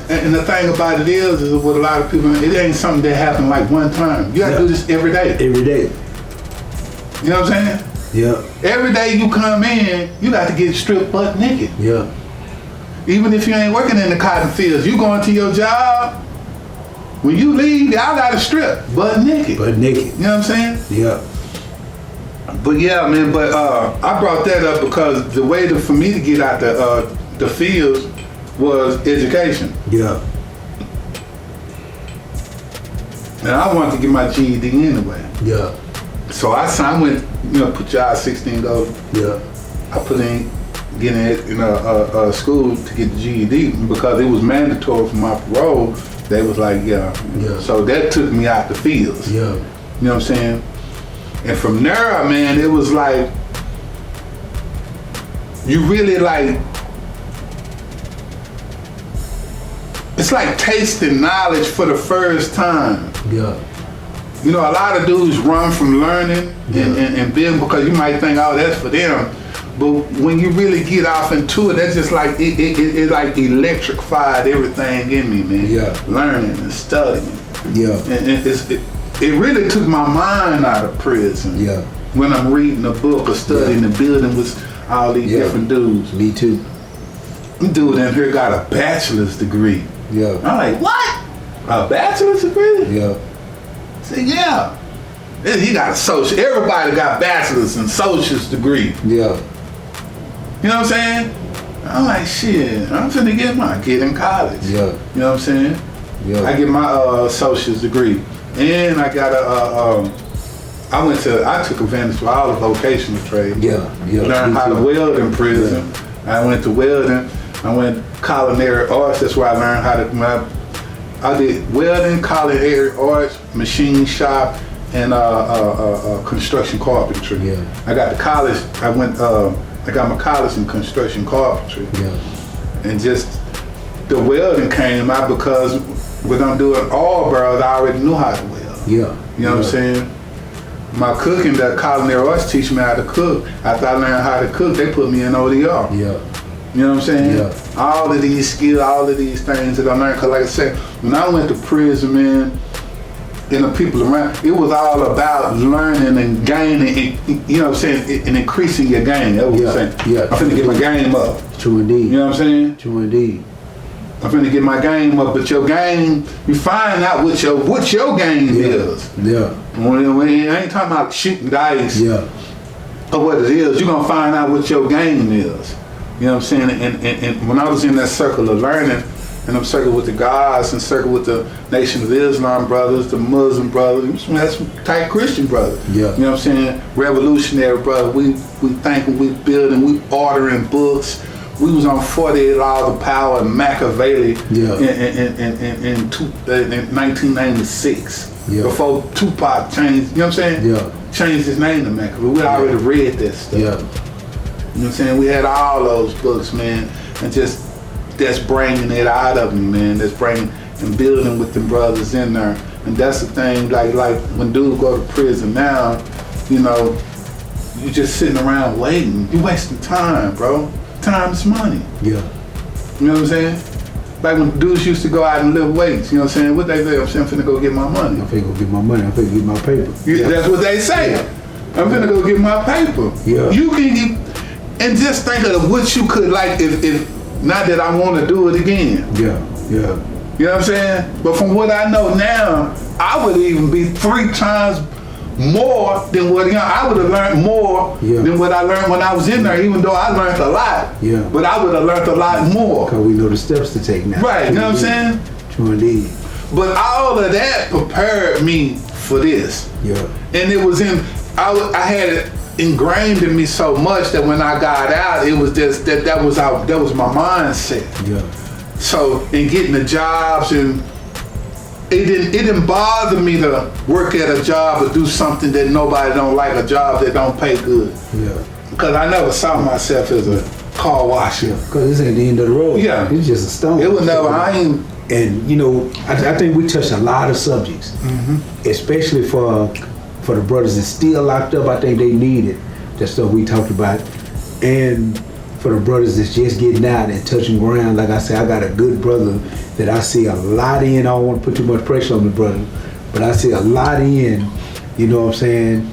and the thing about it is what a lot of people, it ain't something that happened like one time. You gotta do this every day. Every day. You know what I'm saying? Yeah. Every day you come in, you got to get stripped butt naked. Yeah. Even if you ain't working in the cotton fields, you going to your job. When you leave, y'all got to strip butt naked. Butt naked. You know what I'm saying? Yeah. But yeah, man. But I brought that up because the way for me to get out the fields was education. Yeah. And I wanted to get my GED anyway. Yeah. So I went, put your eyes 16 goals. Yeah. I put in getting it school to get the GED because it was mandatory for my parole. They was like, yeah. So that took me out the fields. Yeah. You know what I'm saying? And from there, man, it was like, you really like, it's like tasting knowledge for the first time. Yeah. You know, a lot of dudes run from learning and being, because you might think, oh, that's for them. But when you really get off into it, that's just like, it like electrified everything in me, man. Yeah. Learning and studying. Yeah. And it really took my mind out of prison. Yeah. When I'm reading a book or studying and building with all these different dudes. Me too. Dude in here got a bachelor's degree. Yeah. I'm like, what? A bachelor's degree? Yeah. I said, yeah. Then he got a social. Everybody got bachelor's and social's degree. Yeah. You know what I'm saying? I'm like, shit, I'm finna get in college. Yeah. You know what I'm saying? Yeah. I get my social's degree. And I got I took advantage of all the vocational trades. Yeah. Yeah. Learned how to weld in prison. Yeah. I went to welding. I went culinary arts. That's where I learned how to. I did welding, culinary arts, machine shop, and construction carpentry. Yeah. I got to college. I got my college in construction carpentry. Yeah. And just the welding came out because when I'm doing all barrels, I already knew how to weld. Yeah. You know what I'm saying? My cooking, the culinary arts teach me how to cook. After I learned how to cook, they put me in ODR. Yeah. You know what I'm saying? Yeah. All of these skills, all of these things that I learned. Cause like I said, when I went to prison, man, and the people around, it was all about learning and gaining, and, you know what I'm saying, and increasing your game. That's what I'm saying. Yeah. I'm finna get my game up. True indeed. You know what I'm saying? True indeed. I'm finna get my game up, but your game, you find out what your game is. Yeah. When I ain't talking about shooting dice. Yeah. Or what it is, you're gonna find out what your game is. You know what I'm saying? And when I was in that circle of learning, and I'm circled with the guys and circled with the Nation of Islam brothers, the Muslim brothers, we had some tight Christian brothers. Yeah. You know what I'm saying? Revolutionary brothers. We thinking, we building, we ordering books. We was on 48 Laws of Power and Machiavelli in 1996. Yeah. Before Tupac changed, you know what I'm saying? Yeah. Changed his name to Machiavelli. We already read that stuff. Yeah. You know what I'm saying? We had all those books, man, and just that's bringing it out of me, man. That's bringing and building with the brothers in there. And that's the thing, like when dudes go to prison now, you know, you just sitting around waiting. You wasting time, bro. Time is money. Yeah. You know what I'm saying? Like when dudes used to go out and lift weights, you know what I'm saying? What they say, I'm saying, I'm finna go get my money. I'm finna go get my money, I'm finna get my paper. That's what they say. I'm finna go get my paper. Yeah. You can get, and just think of what you could like if not that I want to do it again. Yeah. You know what I'm saying? But from what I know now, I would even be 3 times more than what, you know, I would have learned more than what I learned when I was in there, even though I learned a lot. Yeah. But I would have learned a lot more. Because we know the steps to take now. Right, you know what I'm saying? True indeed. But all of that prepared me for this. Yeah. And it was I had it ingrained in me so much that when I got out, it was just that was my mindset. Yeah. So in getting the jobs, and it didn't bother me to work at a job or do something that nobody don't like, a job that don't pay good. Yeah. Because I never saw myself as a car washer. Because this ain't the end of the road. Yeah. It's just a stone. It was never, I ain't. And you know, I think we touched a lot of subjects, especially for the brothers that's still locked up. I think they needed that stuff we talked about, and for the brothers that's just getting out and touching ground. Like I said, I got a good brother that I see a lot in. I don't want to put too much pressure on the brother, but I see a lot in. You know what I'm saying?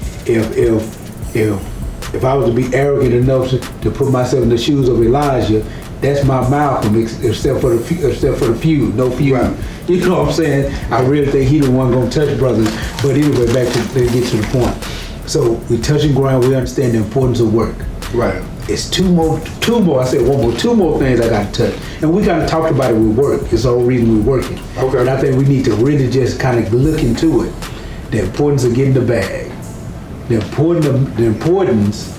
If I was to be arrogant enough to put myself in the shoes of Elijah, that's my Malcolm, except for the few, no few. Right. You know what I'm saying? I really think he the one gonna touch brothers. But anyway, let's get to the point. So we touching ground. We understand the importance of work. Right. It's two more. I said two more things I got to touch. And we kind of talked about it with work. It's the whole reason we're working. Okay. And I think we need to really just kind of look into it. The importance of getting the bag. The importance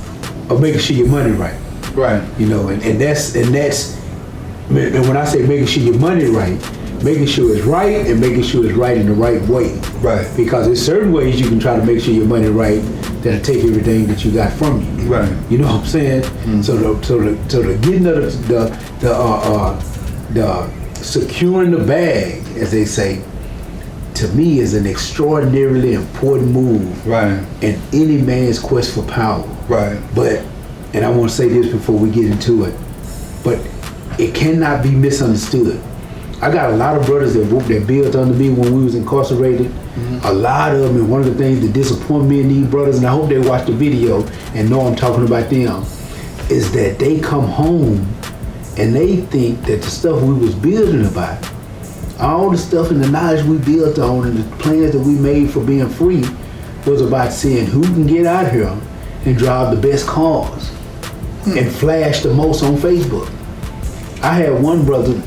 of making sure your money right. Right. You know, and that's when I say making sure your money right, making sure it's right and making sure it's right in the right way. Right. Because there's certain ways you can try to make sure your money right that'll take everything that you got from you. Right. You know what I'm saying? Mm. So the getting the securing the bag, as they say, to me is an extraordinarily important move. Right. In any man's quest for power. Right. But, and I want to say this before we get into it, but it cannot be misunderstood. I got a lot of brothers that built under me when we was incarcerated. Mm-hmm. A lot of them, and one of the things that disappoint me in these brothers, and I hope they watch the video and know I'm talking about them, is that they come home and they think that the stuff we was building about, all the stuff and the knowledge we built on and the plans that we made for being free was about seeing who can get out here and drive the best cars and flash the most on Facebook. I had one brother,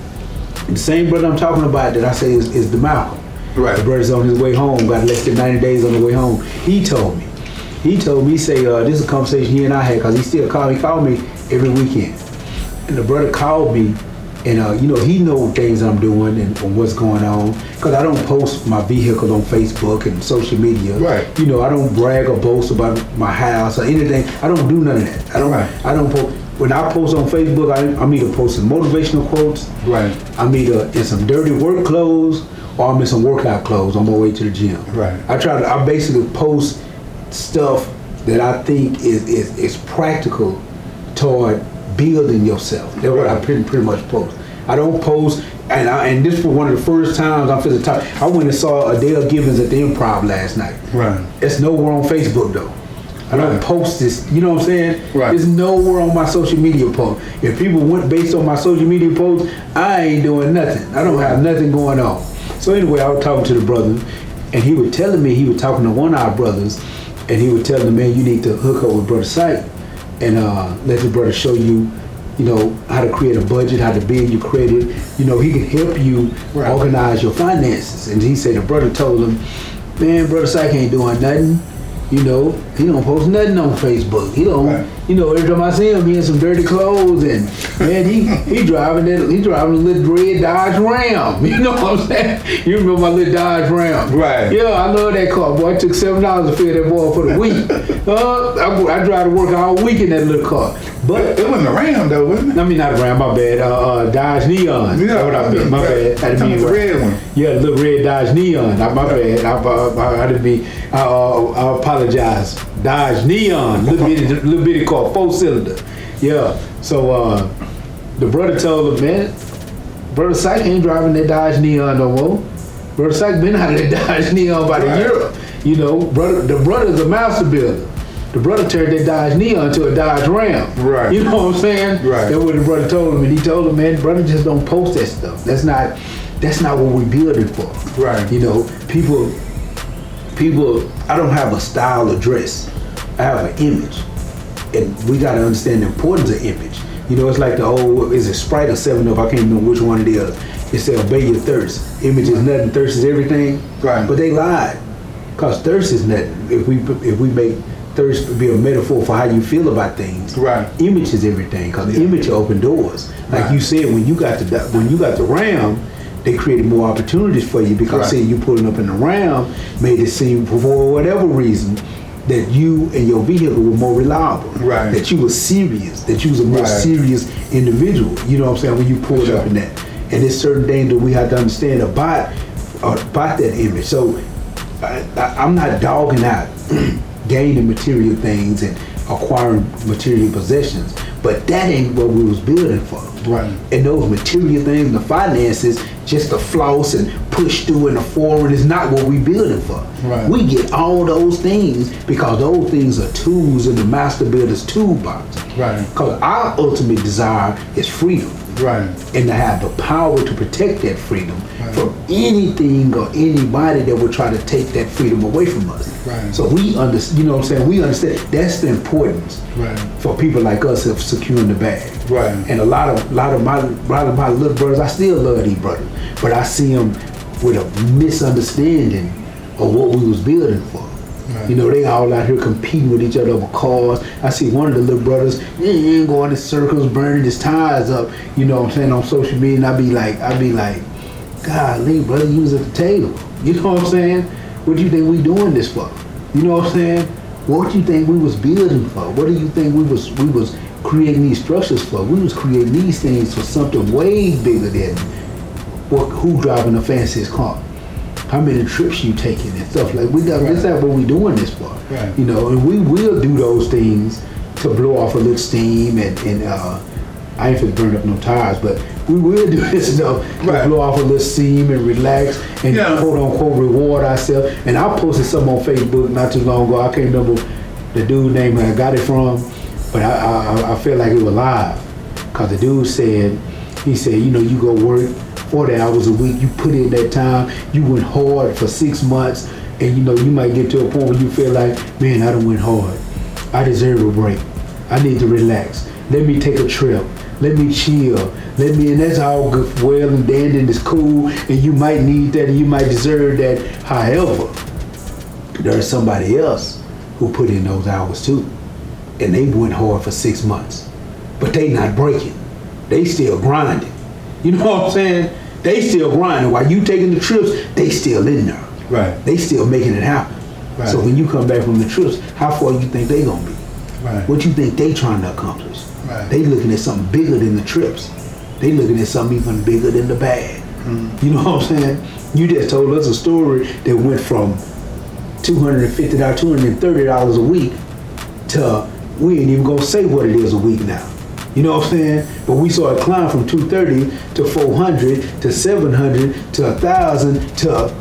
the same brother I'm talking about that I say is the Malcolm. Right. The brother's on his way home, got less than 90 days on the way home. He told me, say, this is a conversation he and I had, because he called me every weekend. And the brother called me, and you know, he knows things I'm doing and what's going on, because I don't post my vehicle on Facebook and social media. Right. You know, I don't brag or boast about my house or anything. I don't do none of that. I don't post. When I post on Facebook, I'm either posting motivational quotes. Right. I'm either in some dirty work clothes or I'm in some workout clothes on my way to the gym. Right. I basically post stuff that I think is practical toward building yourself. That's what I pretty much post. I don't post, and this was one of the first times I'm finna talk. I went and saw Adele Givens at the Improv last night. Right. It's nowhere on Facebook though. I don't post this, you know what I'm saying? Right. It's nowhere on my social media post. If people went based on my social media posts, I ain't doing nothing. I don't have nothing going on. So anyway, I was talking to the brother, and he was telling me, he was talking to one of our brothers, and he was telling the man, you need to hook up with Brother Psyche and let the brother show you, you know, how to create a budget, how to build your credit. You know, he can help you organize your finances. And he said the brother told him, man, Brother Psyche ain't doing nothing. You know, he don't post nothing on Facebook. He don't, you know, every time I see him, he in some dirty clothes, and man, he driving a little red Dodge Ram. You know what I'm saying? You remember my little Dodge Ram? Right. Yeah, I love that car, boy. It took $7 to fill that boy for the week. I drive to work all week in that little car. But it wasn't a Ram though, wasn't it? I mean, not a Ram, my bad. Dodge Neon. Yeah, That's what I meant. My bad. I didn't mean the red one. Yeah, the little red Dodge Neon. My bad. I didn't mean. I apologize. Dodge Neon, little bitty car, 4-cylinder. Yeah. So the brother told him, man, Brother Psyche ain't driving that Dodge Neon no more. Brother Psyche been out of that Dodge Neon by the year. You know, the brother's a master builder. The brother turned that Dodge Neon to a Dodge Ram. Right. You know what I'm saying? Right. That's what the brother told him, and he told him, man, brother, just don't post that stuff. That's not what we building for. Right. You know, people. I don't have a style of dress. I have an image, and we got to understand the importance of image. You know, it's like the old, is it Sprite or 7-Up? I can't remember which one it is. It said, obey your thirst. Image is nothing, thirst is everything. Right. But they lied, cause thirst is nothing. If we make thirst be a metaphor for how you feel about things, right? Image is everything, cause image open doors. Like you said, when you got the Ram, they created more opportunities for you because say you pulling up in the Ram made it seem for whatever reason that you and your vehicle were more reliable, right? That you were serious, that you was a more serious individual. You know what I'm saying? When you pulled up in that, and there's certain things that we have to understand about that image. So I'm not dogging out gaining material things and acquiring material possessions, but that ain't what we was building for. Right. And those material things, the finances, just to floss and push through in the forward is not what we building for. Right. We get all those things because those things are tools in the master builder's toolbox. Right. Because our ultimate desire is freedom. Right. And to have the power to protect that freedom from anything or anybody that would try to take that freedom away from us. Right. So we understand, you know what I'm saying? We understand that's the importance for people like us of securing the bag. Right. And a lot of my little brothers, I still love these brothers, but I see them with a misunderstanding of what we was building for. Right. You know, they all out here competing with each other over cars. I see one of the little brothers, going in circles, burning his tires up, you know what I'm saying, on social media, and I be like, golly, brother, you was at the table. You know what I'm saying? What do you think we doing this for? You know what I'm saying? What do you think we was building for? What do you think we was creating these structures for? We was creating these things for something way bigger than who driving the fanciest car. How many trips you taking and stuff like that's not what we doing this for. Right. You know, and we will do those things to blow off a little steam and I ain't finna burn up no tires, but we will do this stuff to blow off a little steam and relax and quote unquote reward ourselves. And I posted something on Facebook not too long ago. I can't remember the dude name I got it from, but I feel like it was live. Cause the dude said, you know, you go work 40 hours a week, you put in that time, you went hard for 6 months, and you know, you might get to a point where you feel like, man, I done went hard. I deserve a break. I need to relax. Let me take a trip. Let me chill. And that's all good, well and dandy, and it's cool, and you might need that, and you might deserve that. However, there's somebody else who put in those hours too, and they went hard for 6 months, but they not breaking. They still grinding. You know what I'm saying? They still grinding. While you taking the trips, they still in there. Right. They still making it happen. Right. So when you come back from the trips, how far you think they gonna be? Right. What you think they trying to accomplish? Right. They looking at something bigger than the trips. They looking at something even bigger than the bag. Mm-hmm. You know what I'm saying? You just told us a story that went from $250, $230 a week to, we ain't even gonna say what it is a week now. You know what I'm saying? But we saw it climb from 230 to 400 to 700 to 1,000 to,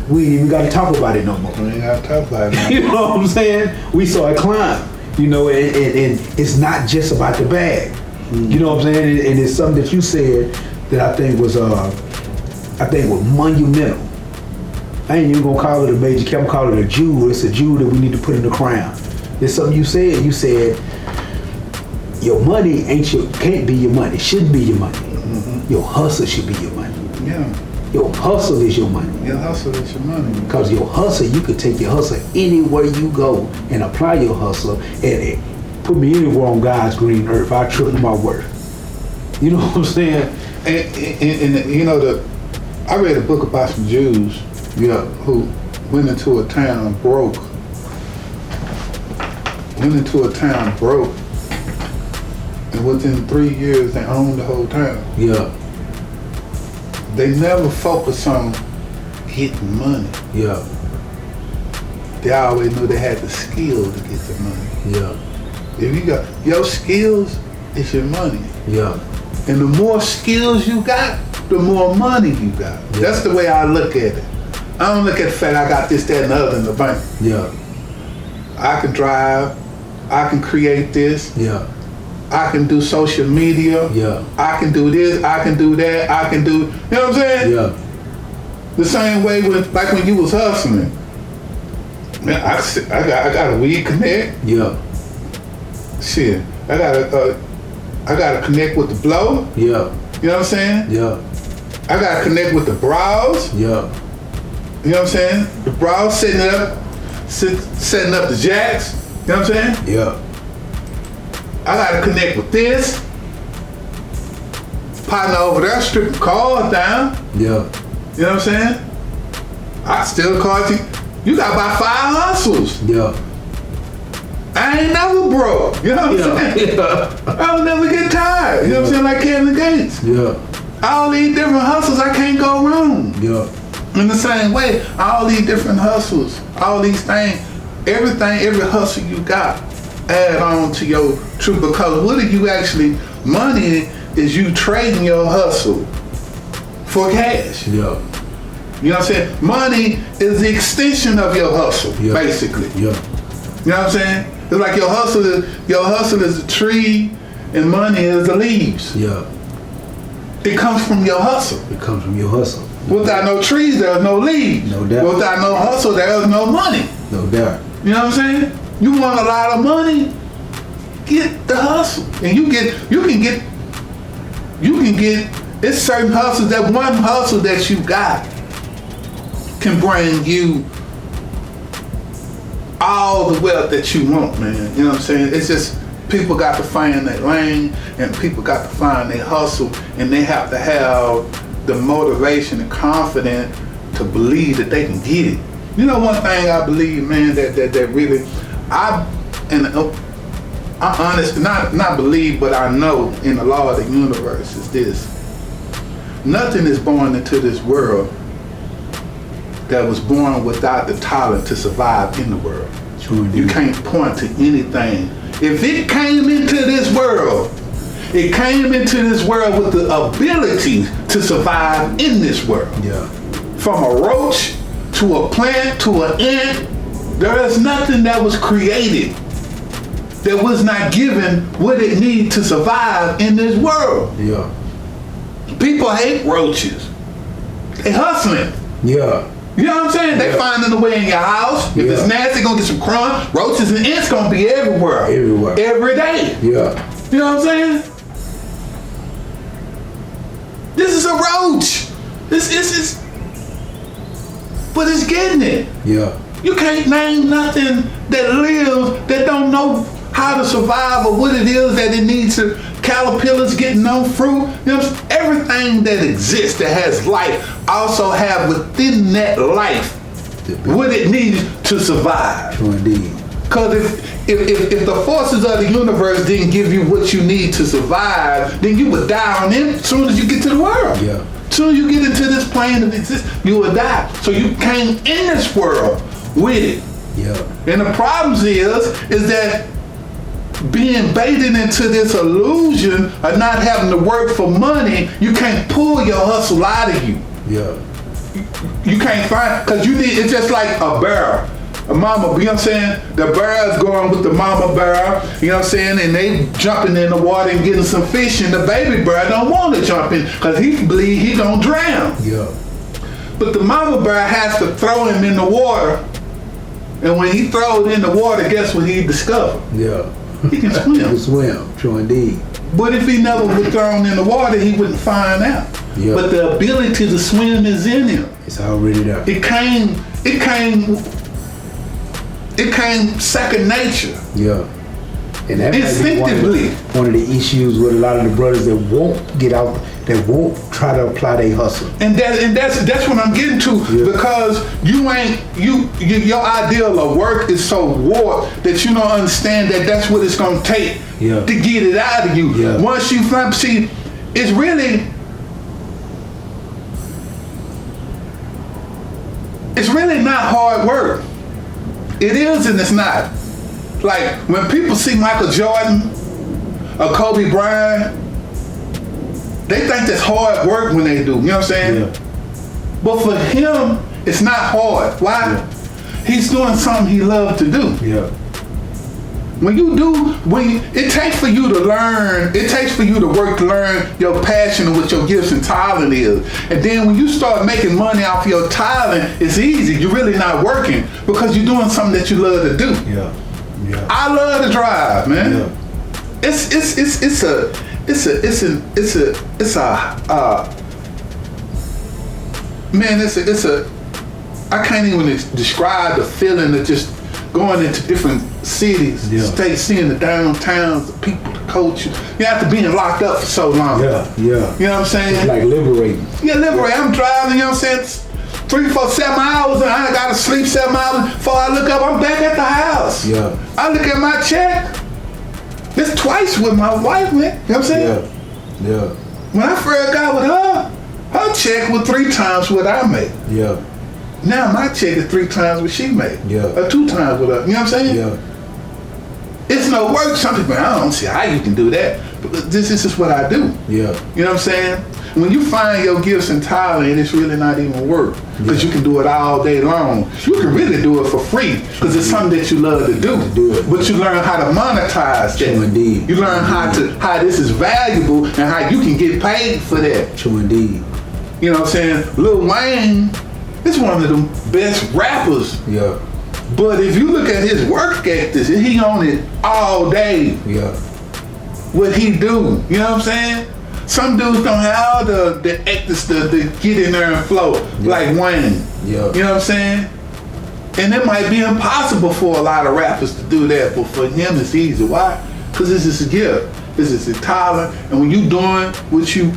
we ain't even got to talk about it no more. We ain't got to talk about it. You know what I'm saying? We saw it climb. You know, and it's not just about the bag. Mm-hmm. You know what I'm saying? And it's something that you said that I think was monumental. I ain't even gonna call it a major key, I'm gonna call it a jewel. It's a jewel that we need to put in the crown. It's something you said. You said, your money can't be your money, shouldn't be your money. Mm-hmm. Your hustle should be your money. Yeah. Your hustle is your money. Your hustle is your money. Because your hustle, you could take your hustle anywhere you go and apply your hustle and put me anywhere on God's green earth. I triple my worth. You know what I'm saying? And you know, I read a book about some Jews, who went into a town broke. and within 3 years they owned the whole town. Yeah. They never focus on getting money. Yeah. They always knew they had the skill to get the money. Yeah. If you got your skills, it's your money. Yeah. And the more skills you got, the more money you got. Yeah. That's the way I look at it. I don't look at the fact I got this, that, and the other in the bank. Yeah. I can drive. I can create this. Yeah. I can do social media. Yeah. I can do this. I can do that. I can do, you know what I'm saying? Yeah. The same way with, like when you was hustling. Man, I got a weed connect. Yeah. Shit, I gotta connect with the blow. Yeah. You know what I'm saying? Yeah. I gotta connect with the brows. Yeah. You know what I'm saying? The brows setting up the jacks. You know what I'm saying? Yeah. I gotta connect with this. Partner over there stripping cars down. Yeah. You know what I'm saying? I still call you. You got about 5 hustles. Yeah. I ain't never broke. You know what I'm saying? I'll never get tired. You know what I'm saying? Like Kevin Gates. Yeah. All these different hustles, I can't go wrong. Yeah. In the same way, all these different hustles, all these things, every hustle you got, add on to your truth. Because what are you actually, money is you trading your hustle for cash. Yeah. You know what I'm saying? Money is the extension of your hustle, Yeah. basically. Yeah. You know what I'm saying? It's like your hustle is a tree and money is the leaves. Yeah. It comes from your hustle. It comes from your hustle. Without no trees, there's no leaves. No doubt. Without no hustle, there's no money. No doubt. You know what I'm saying? You want a lot of money, get the hustle. And you can get, it's certain hustles, that one hustle that you got can bring you all the wealth that you want, man. You know what I'm saying? It's just, people got to find that lane and people got to find their hustle, and they have to have the motivation and confidence to believe that they can get it. You know, one thing I believe, man, that really, I'm honest, not believe, but I know in the law of the universe is this. Nothing is born into this world that was born without the talent to survive in the world. True indeed. You can't point to anything. If it came into this world, it came into this world with the ability to survive in this world. Yeah. From a roach to a plant to an ant, there is nothing that was created that was not given what it needs to survive in this world. Yeah. People hate roaches. They hustling. Yeah. You know what I'm saying? They Yeah. finding a way in your house. If Yeah. it's nasty, gonna get some crumbs. Roaches and ants gonna be everywhere. Everywhere. Every day. Yeah. You know what I'm saying? This is a roach. This is, but it's getting it. Yeah. You can't name nothing that lives that don't know how to survive or what it is that it needs to. Caterpillars getting no fruit. You know, everything that exists that has life also have within that life what it needs to survive. True indeed. Because if the forces of the universe didn't give you what you need to survive, then you would die on it as soon as you get to the world. Yeah. As soon as you get into this plane of existence, you will die. So you came in this world with it. Yeah. And the problem is that being baited into this illusion of not having to work for money, you can't pull your hustle out of you. Yeah. You can't find, because you need, it's just like a bear. A mama, you know what I'm saying? The bear is going with the mama bear, you know what I'm saying? And they jumping in the water and getting some fish, and the baby bear don't want to jump in because he believe he gonna drown. Yeah. But the mama bear has to throw him in the water, and when he throws in the water, guess what he discovered? Yeah. He can swim. He can swim. True indeed. But if he never was thrown in the water, he wouldn't find out. Yeah. But the ability to swim is in him. It's already there. It came second nature. Yeah. And that might be Instinctively. one of the issues with a lot of the brothers that won't get out that won't try to apply their hustle. And that's what I'm getting to, because your ideal of work is so warped that you don't understand that that's what it's gonna take to get it out of you. Once you find, see, it's really not hard work. It is and it's not. Like when people see Michael Jordan or Kobe Bryant, they think that's hard work when they do. You know what I'm saying? But for him, it's not hard. Why? He's doing something he loves to do. It takes for you to learn, it takes for you to work to learn your passion and what your gifts and talent is. And then when you start making money off your talent, it's easy. You're really not working because you're doing something that you love to do. I love to drive, man. It's I can't even describe the feeling of just going into different cities, states, seeing the downtowns, the people, the culture. You have to be locked up for so long. You know what I'm saying? It's like liberating. Liberate. I'm driving, you know what I'm saying? 3, 4, 7 hours, and I gotta sleep 7 hours. Before I look up, I'm back at the house. I look at my check. It's twice with my wife, man. You know what I'm saying? When I first got with her check was 3 times what I made. Now my check is 3 times what she made. Or 2 times what I, you know what I'm saying? It's no work. Some people, I don't see how you can do that. But this is what I do. You know what I'm saying? When you find your gifts and talent, it's really not even work. Because you can do it all day long. You can really do it for free because it's something that you love to do. But you learn how to monetize that. You learn how this is valuable and how you can get paid for that. True indeed. You know what I'm saying? Lil Wayne is one of the best rappers. But if you look at his work ethic, he on it all day. What he do, you know what I'm saying? Some dudes don't have the ethics to get in there and flow like Wayne. You know what I'm saying? And it might be impossible for a lot of rappers to do that, but for him it's easy. Why? Because this is a gift. This is a talent. And when you doing what you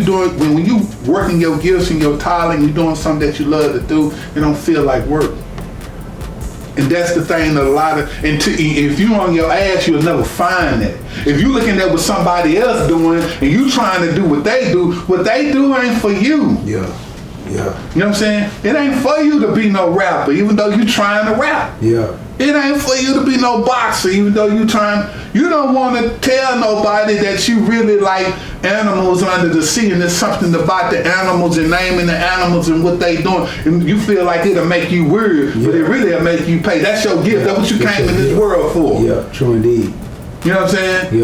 doing, when you working your gifts and your talent, you're doing something that you love to do, it don't feel like work. And that's the thing that if you on your ass, you'll never find that. If you looking at what somebody else doing and you trying to do what they do ain't for you. You know what I'm saying? It ain't for you to be no rapper, even though you trying to rap. It ain't for you to be no boxer, even though you don't want to tell nobody that you really like animals under the sea and there's something about the animals and naming the animals and what they doing. And you feel like it'll make you weird, but it really will make you pay. That's your gift. That's what you came in this world for. True indeed. You know what I'm saying?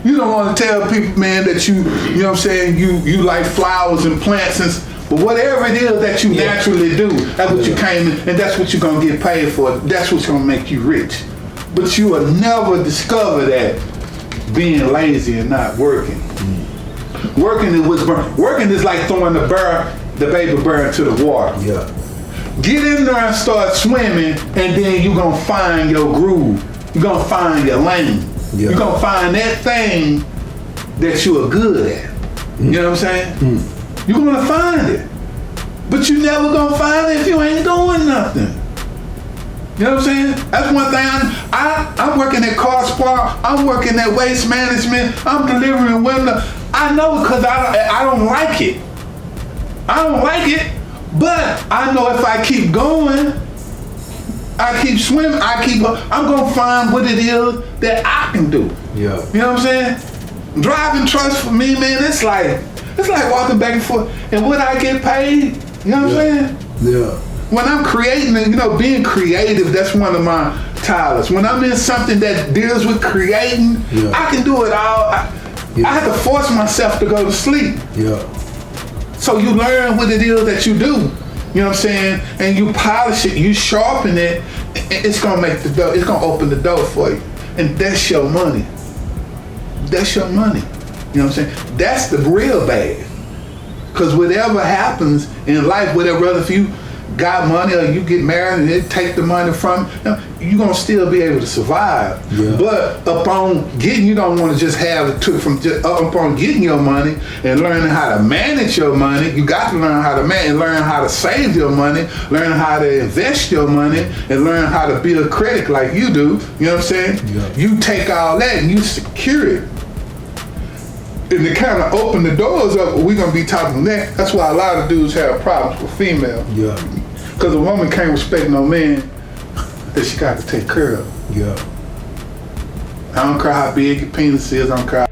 You don't want to tell people, man, that you know what I'm saying, you like flowers and plants and but whatever it is that you naturally do, that's what you came in, and that's what you're going to get paid for. That's what's going to make you rich. But you will never discover that being lazy and not working. Working is like throwing the baby bird into the water. Get in there and start swimming, and then you're going to find your groove. You're going to find your lane. You're going to find that thing that you are good at. You know what I'm saying? You're gonna find it. But you never gonna find it if you ain't doing nothing. You know what I'm saying? That's one thing. I'm working at car spa, I'm working at waste management, I'm delivering window. I know it because I don't like it. I don't like it, but I know if I keep going, I keep swimming, I'm gonna find what it is that I can do. You know what I'm saying? Driving trucks for me, man, it's like walking back and forth. And what I get paid, you know what I'm saying? When I'm creating, being creative, that's one of my talents. When I'm in something that deals with creating, I can do it all. I have to force myself to go to sleep. So you learn what it is that you do. You know what I'm saying? And you polish it, you sharpen it, it's gonna make the door, it's gonna open the door for you. And that's your money. That's your money. You know what I'm saying? That's the real bag. Because whatever happens in life, whatever other for you, got money or you get married and they take the money from you, you're gonna still be able to survive. Yeah. But upon getting, you don't want to just have it took from just upon getting your money and learning how to manage your money. You got to learn how to manage, learn how to save your money, learn how to invest your money, and learn how to build credit like you do. You know what I'm saying? Yeah. You take all that and you secure it. And to kind of open the doors up, we're gonna be talking next. That's why a lot of dudes have problems with female. Yeah. Because a woman can't respect no man that she got to take care of. Yeah. I don't care how big your penis is, I don't care